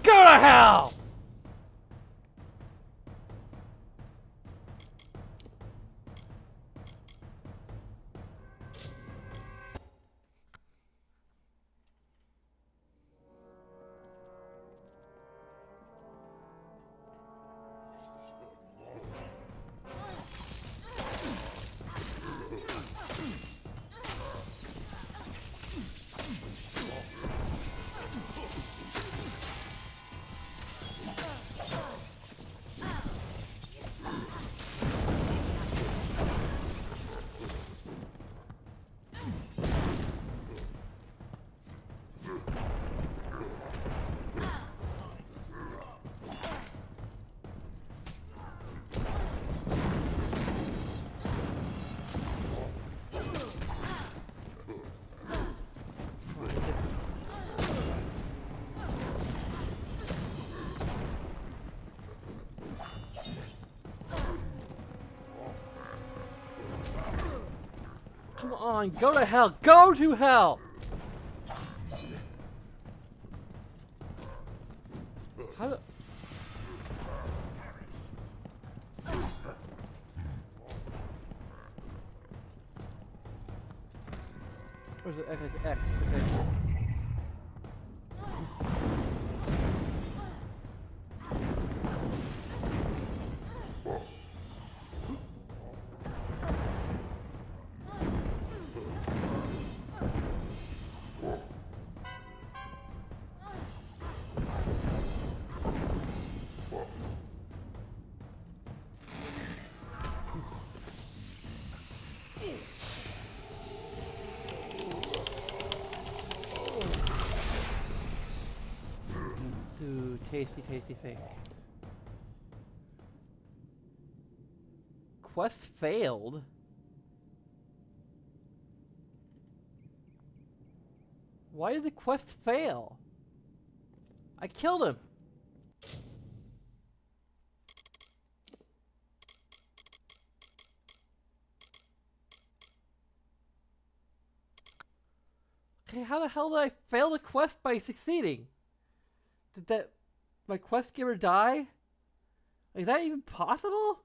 Go to hell! Come on, go to hell! Go to hell! How do... Where's it? Okay, it's X. Okay. Ooh, tasty, tasty thing. Quest failed? Why did the quest fail? I killed him! Okay, how the hell did I fail the quest by succeeding? Did that... my quest giver die? Is that even possible?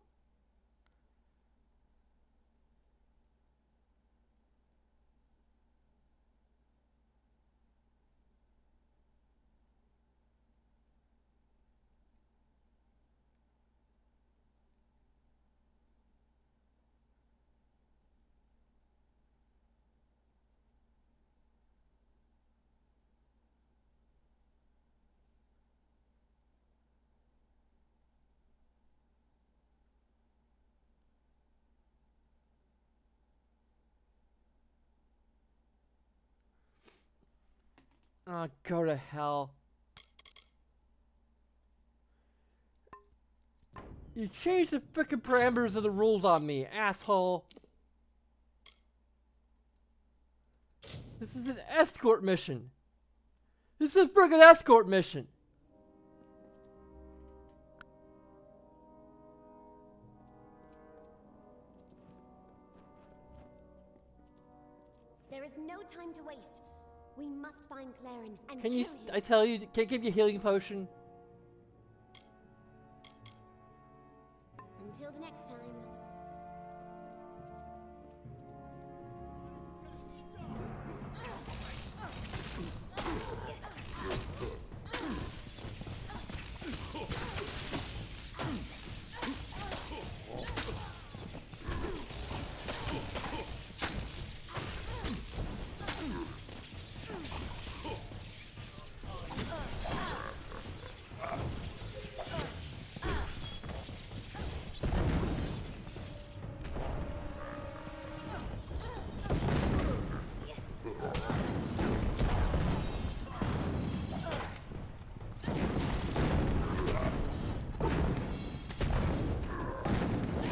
Oh, go to hell. You changed the frickin' parameters of the rules on me, asshole. This is an escort mission. This is a frickin' escort mission. There is no time to waste. We must find Claren and Can you, kill him. I tell you, can I give you a healing potion? Until the next time.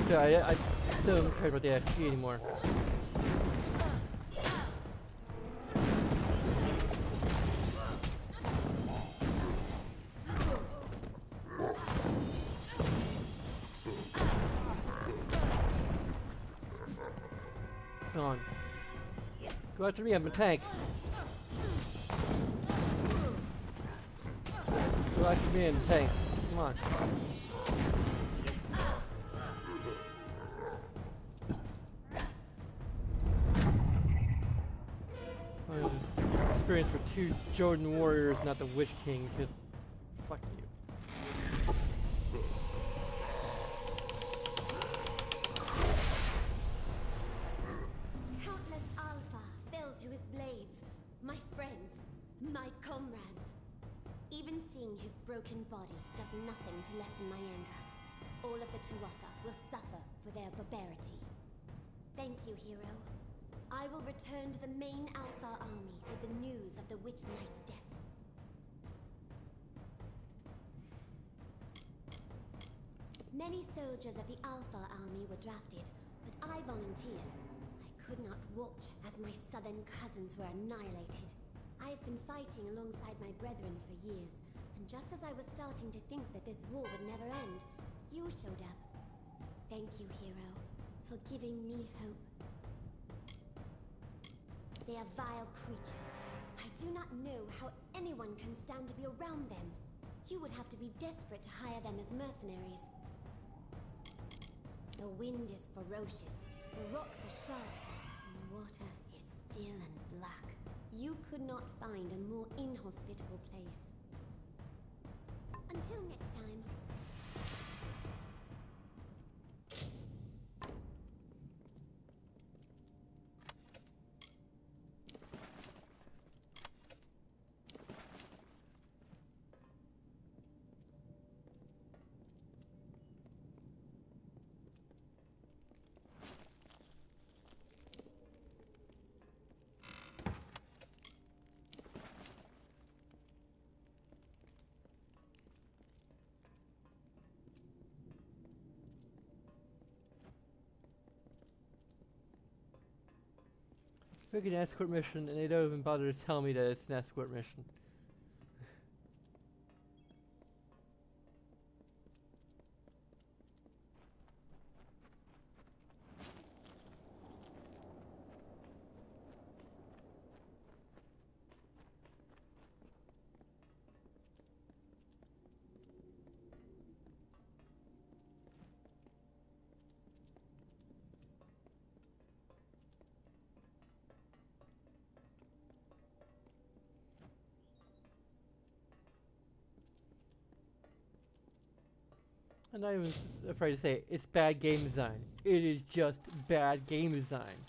Yeah, I don't care about the XP anymore. Come on. Go after me, I'm a tank. Go actually be in the tank. Come on. Experience for 2 Jordan warriors, not the Witch King, because fuck you. Countless Alpha fell to his blades. My friends, my comrades. Even seeing his broken body does nothing to lessen my anger. All of the Tuatha will suffer for their barbarity. Thank you, hero. I will return to the main Alpha army with the news of the Witch Knight's death. Many soldiers of the Alpha army were drafted, but I volunteered. I could not watch as my southern cousins were annihilated. I have been fighting alongside my brethren for years, and just as I was starting to think that this war would never end, you showed up. Thank you, hero, for giving me hope. They are vile creatures. I do not know how anyone can stand to be around them. You would have to be desperate to hire them as mercenaries. The wind is ferocious, the rocks are sharp, and the water is still and black. You could not find a more inhospitable place. Until next time. Freaking escort mission, and they don't even bother to tell me that it's an escort mission. I'm not even afraid to say it. It's bad game design. It is just bad game design.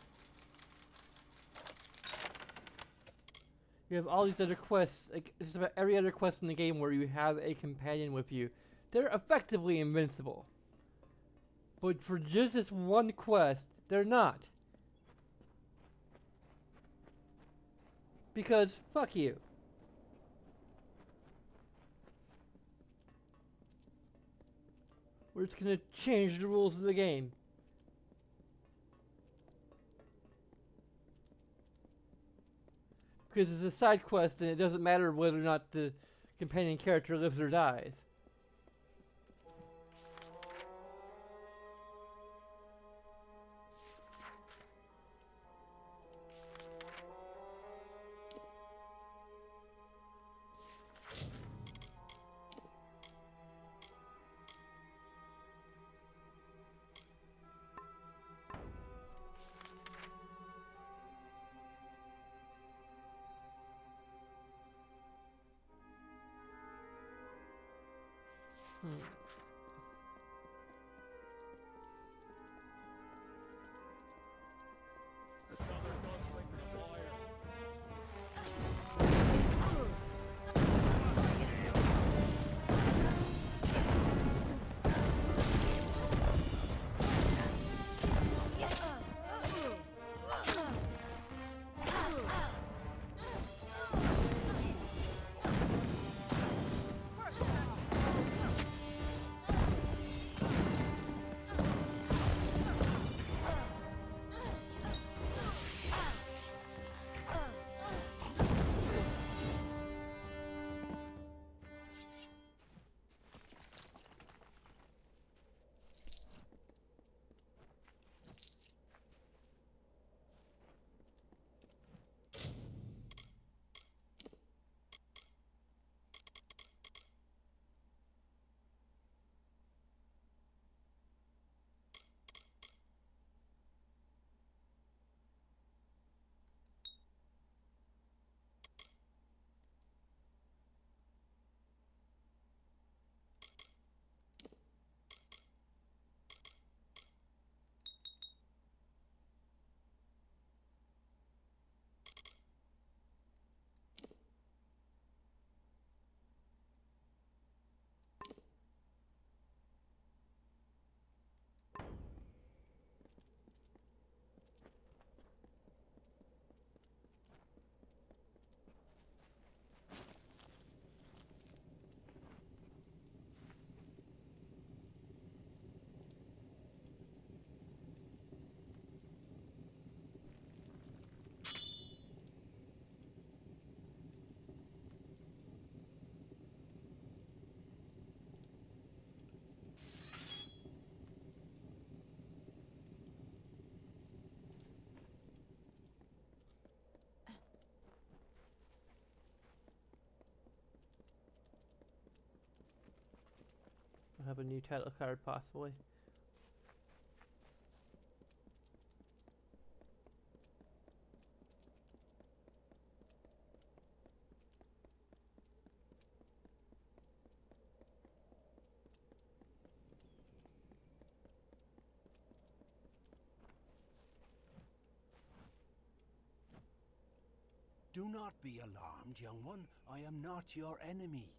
You have all these other quests, like just about every other quest in the game where you have a companion with you. They're effectively invincible. But for just this one quest, they're not. Because fuck you. We're just gonna change the rules of the game. Because it's a side quest and it doesn't matter whether or not the companion character lives or dies. have a new title card possibly. Do not be alarmed, young one. I am not your enemy.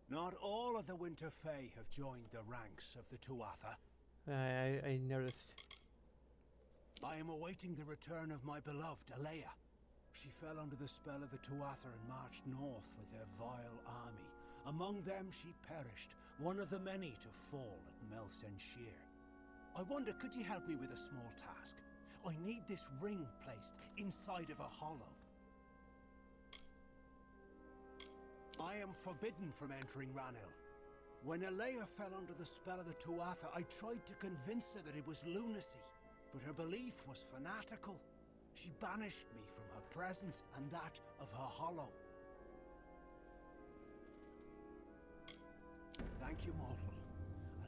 Not all of the Winter Fae have joined the ranks of the Tuatha. I noticed. I am awaiting the return of my beloved, Alea. She fell under the spell of the Tuatha and marched north with their vile army. Among them she perished, one of the many to fall at Melsenshir. I wonder, could you help me with a small task? I need this ring placed inside of a hollow. I am forbidden from entering Ranil. When Alea fell under the spell of the Tuatha, I tried to convince her that it was lunacy, but her belief was fanatical. She banished me from her presence and that of her hollow. Thank you, mortal.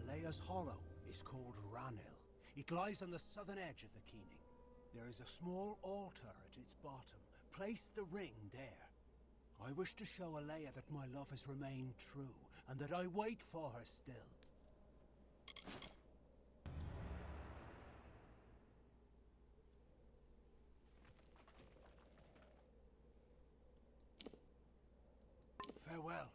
Alea's hollow is called Ranil. It lies on the southern edge of the Keening. There is a small altar at its bottom. Place the ring there. I wish to show Alea that my love has remained true, and that I wait for her still. Farewell.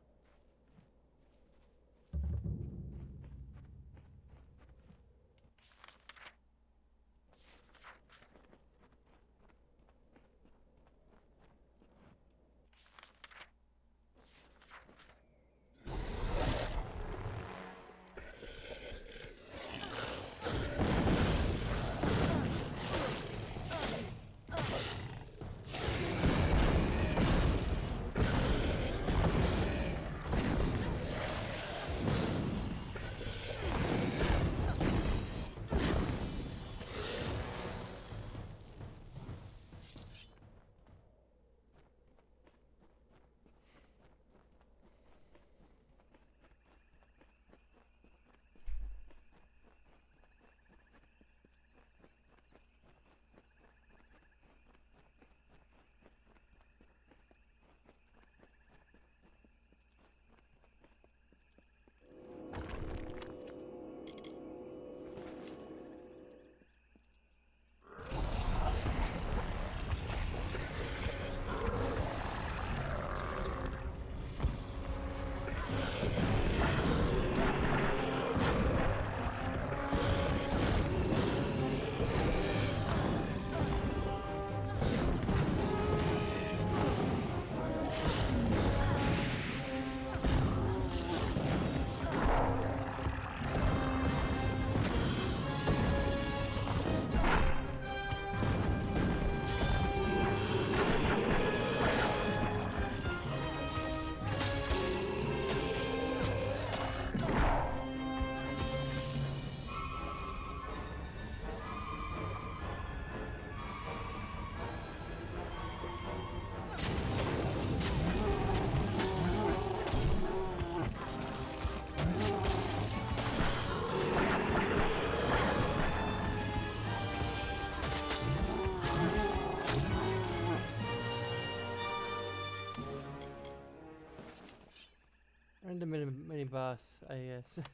And the mini boss, I guess.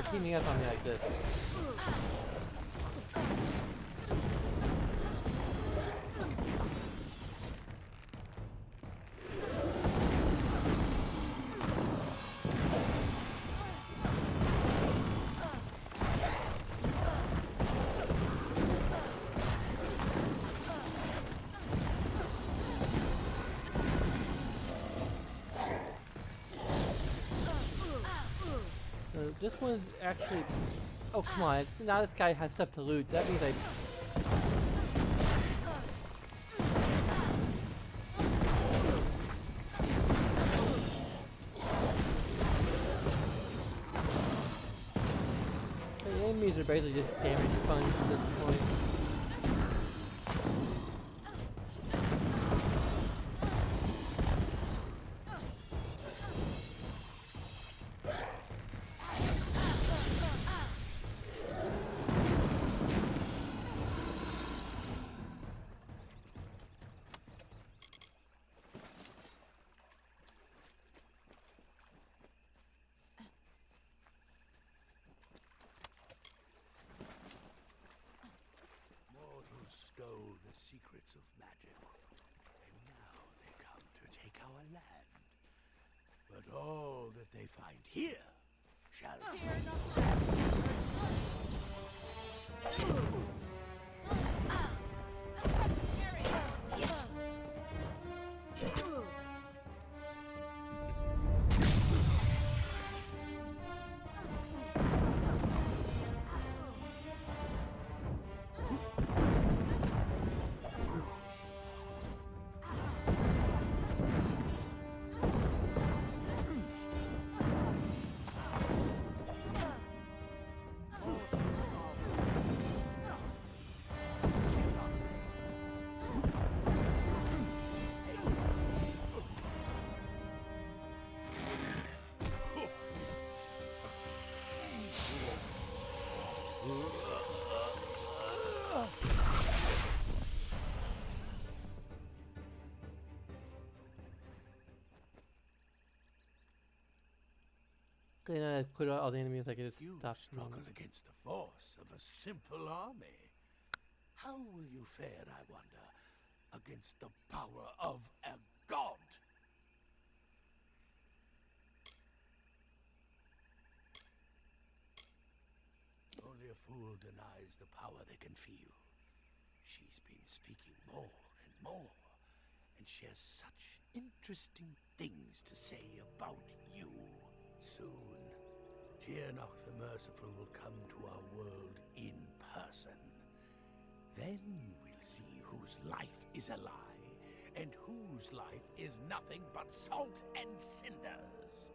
start teaming up on me like this. This one's actually... Oh, come on. Now this guy has stuff to loot. That means I... The enemies are basically just damage sponge at this point. Stole the secrets of magic, and now they come to take our land. But all that they find here shall Then I put out all the enemies I could You stop. struggle against the force of a simple army. How will you fare, I wonder, against the power of a god? Only a fool denies the power they can feel. She's been speaking more and more, and she has such interesting things to say about you. Soon, Tyrnach the Merciful will come to our world in person. Then we'll see whose life is a lie, and whose life is nothing but salt and cinders.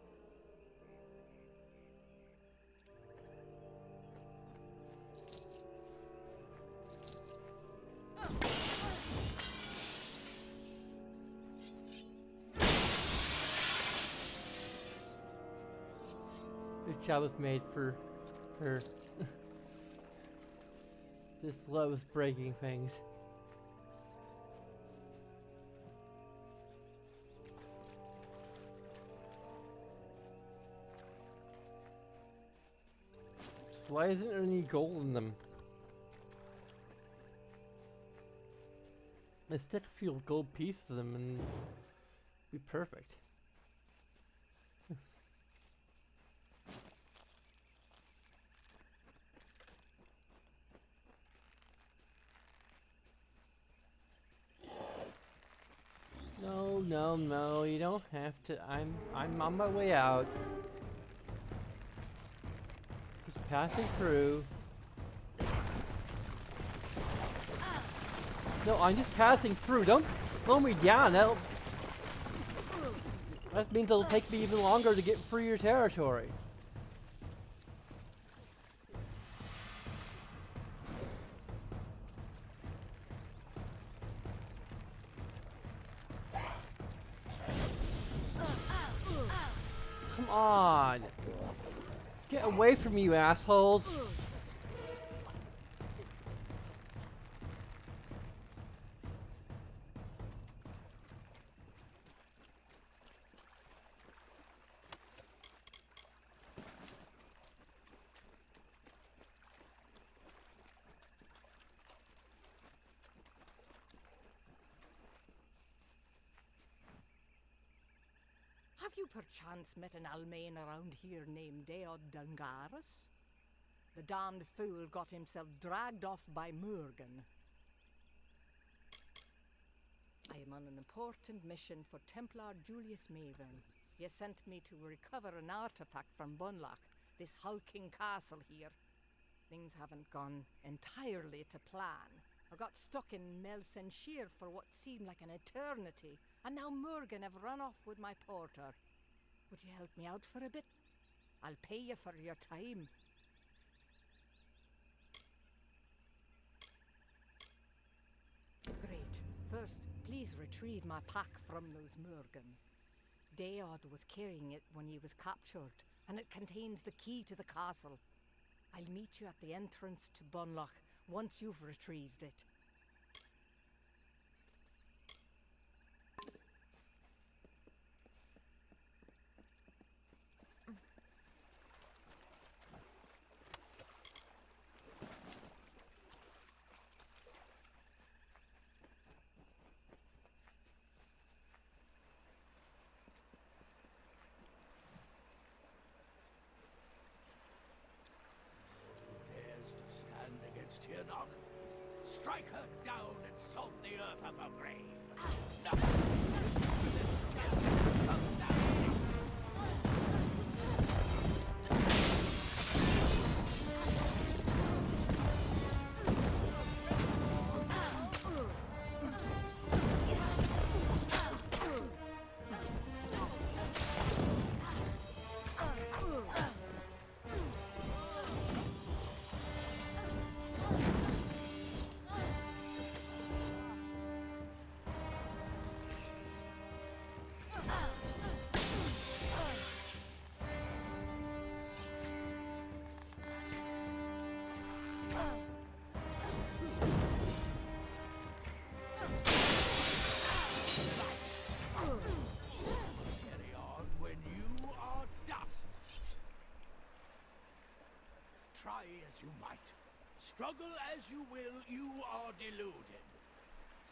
This job was made for her. This loves breaking things. So why isn't there any gold in them? I stick a few gold pieces to them and be perfect. No, no, no, you don't have to. I'm on my way out. Just passing through. No, I'm just passing through. Don't slow me down. That means it'll take me even longer to get through your territory. Come on. Get away from me, you assholes. Have you perchance met an Almain around here named Deod Dungaris? The damned fool got himself dragged off by Murgan. I am on an important mission for Templar Julius Maven. He has sent me to recover an artifact from Bunlock, this hulking castle here. Things haven't gone entirely to plan. I got stuck in Melsenshire for what seemed like an eternity, and now Murgan have run off with my porter. Would you help me out for a bit? I'll pay you for your time. Great. First, please retrieve my pack from those Murgan. Deod was carrying it when he was captured, and it contains the key to the castle. I'll meet you at the entrance to Bunlock once you've retrieved it. Dares to stand against Tirnoch? Strike her down and salt the earth of her grave. Nothing. This justice comes down. Carry on when you are dust. Try as you might, struggle as you will, you are deluded.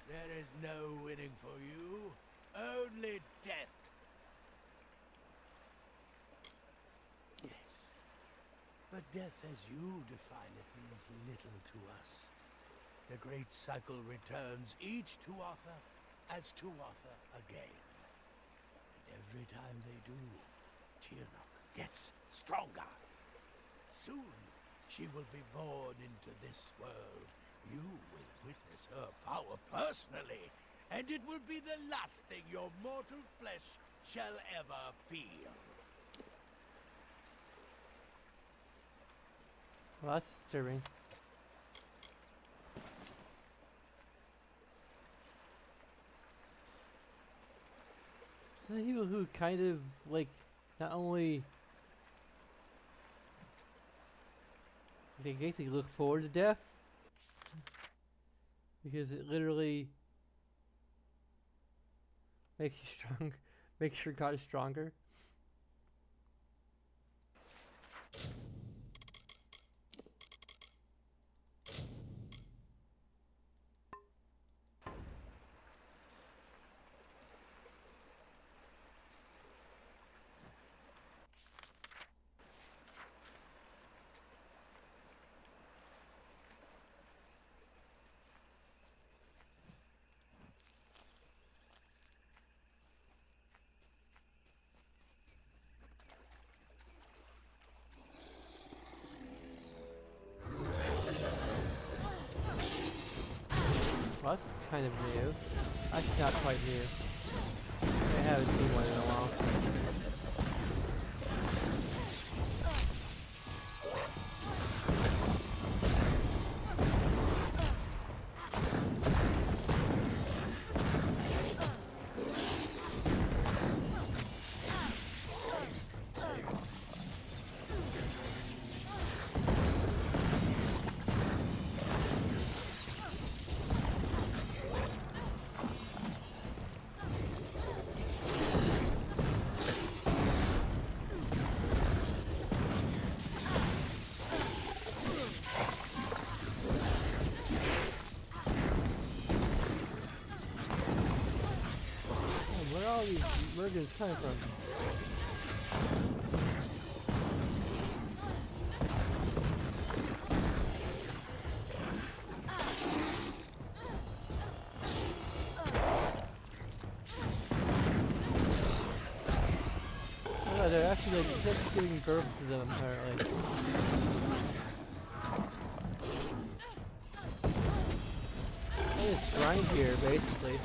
There is no winning for you, only death. Yes, but death as you define it means little to us. The great cycle returns each Tuatha as Tuatha again. And every time they do, Tirnoch gets stronger. Soon she will be born into this world. You will witness her power personally, and it will be the last thing your mortal flesh shall ever feel. Well, that's disturbing. The people who kind of like not only they basically look forward to death because it literally makes you strong, makes your god stronger. Well, that's kind of new. Actually, not quite new. I haven't seen one in a while. Morgan's coming from. Oh, they're actually like just giving birth to them apparently. They just grind here basically.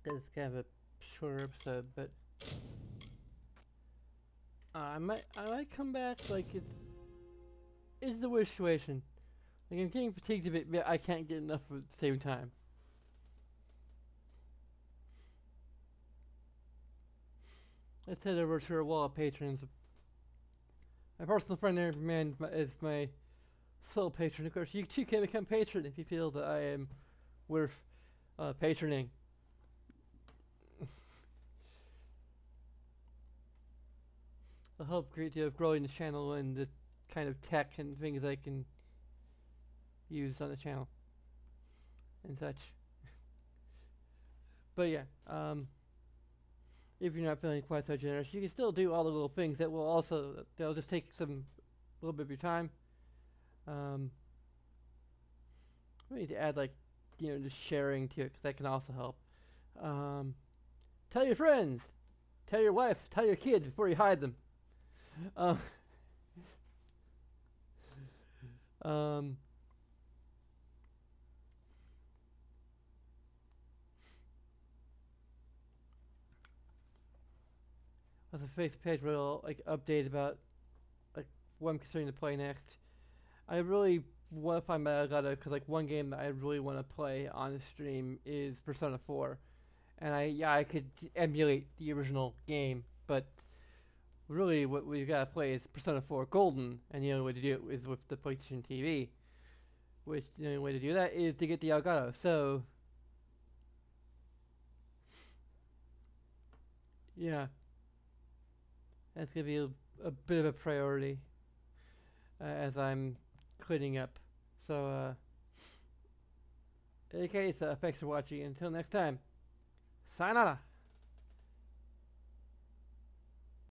It's kind of a shorter episode, but I might come back. Like it's the weird situation. Like I'm getting fatigued of it, but I can't get enough at the same time. Let's head over to our wall of patrons. My personal friend Aaron Man is my sole patron. Of course, you too can become patron if you feel that I am worth patroning. I'll help a great deal of growing the channel and the kind of tech and things I can use on the channel and such. But yeah, if you're not feeling quite so generous, you can still do all the little things that will also, they'll just take a little bit of your time. We need to add like, just sharing to it, because that can also help. Tell your friends, tell your wife, tell your kids before you hide them. On the Facebook page, we'll like update about like what I'm considering to play next. I really want to find my Elgato because like one game that I really want to play on the stream is Persona 4, and I could emulate the original game, but really what we've got to play is Persona 4 Golden, and the only way to do it is with the PlayStation TV, which the only way to do that is to get the Elgato. So yeah, that's gonna be a bit of a priority as I'm cleaning up. So in any case, thanks for watching. Until next time, sayonara.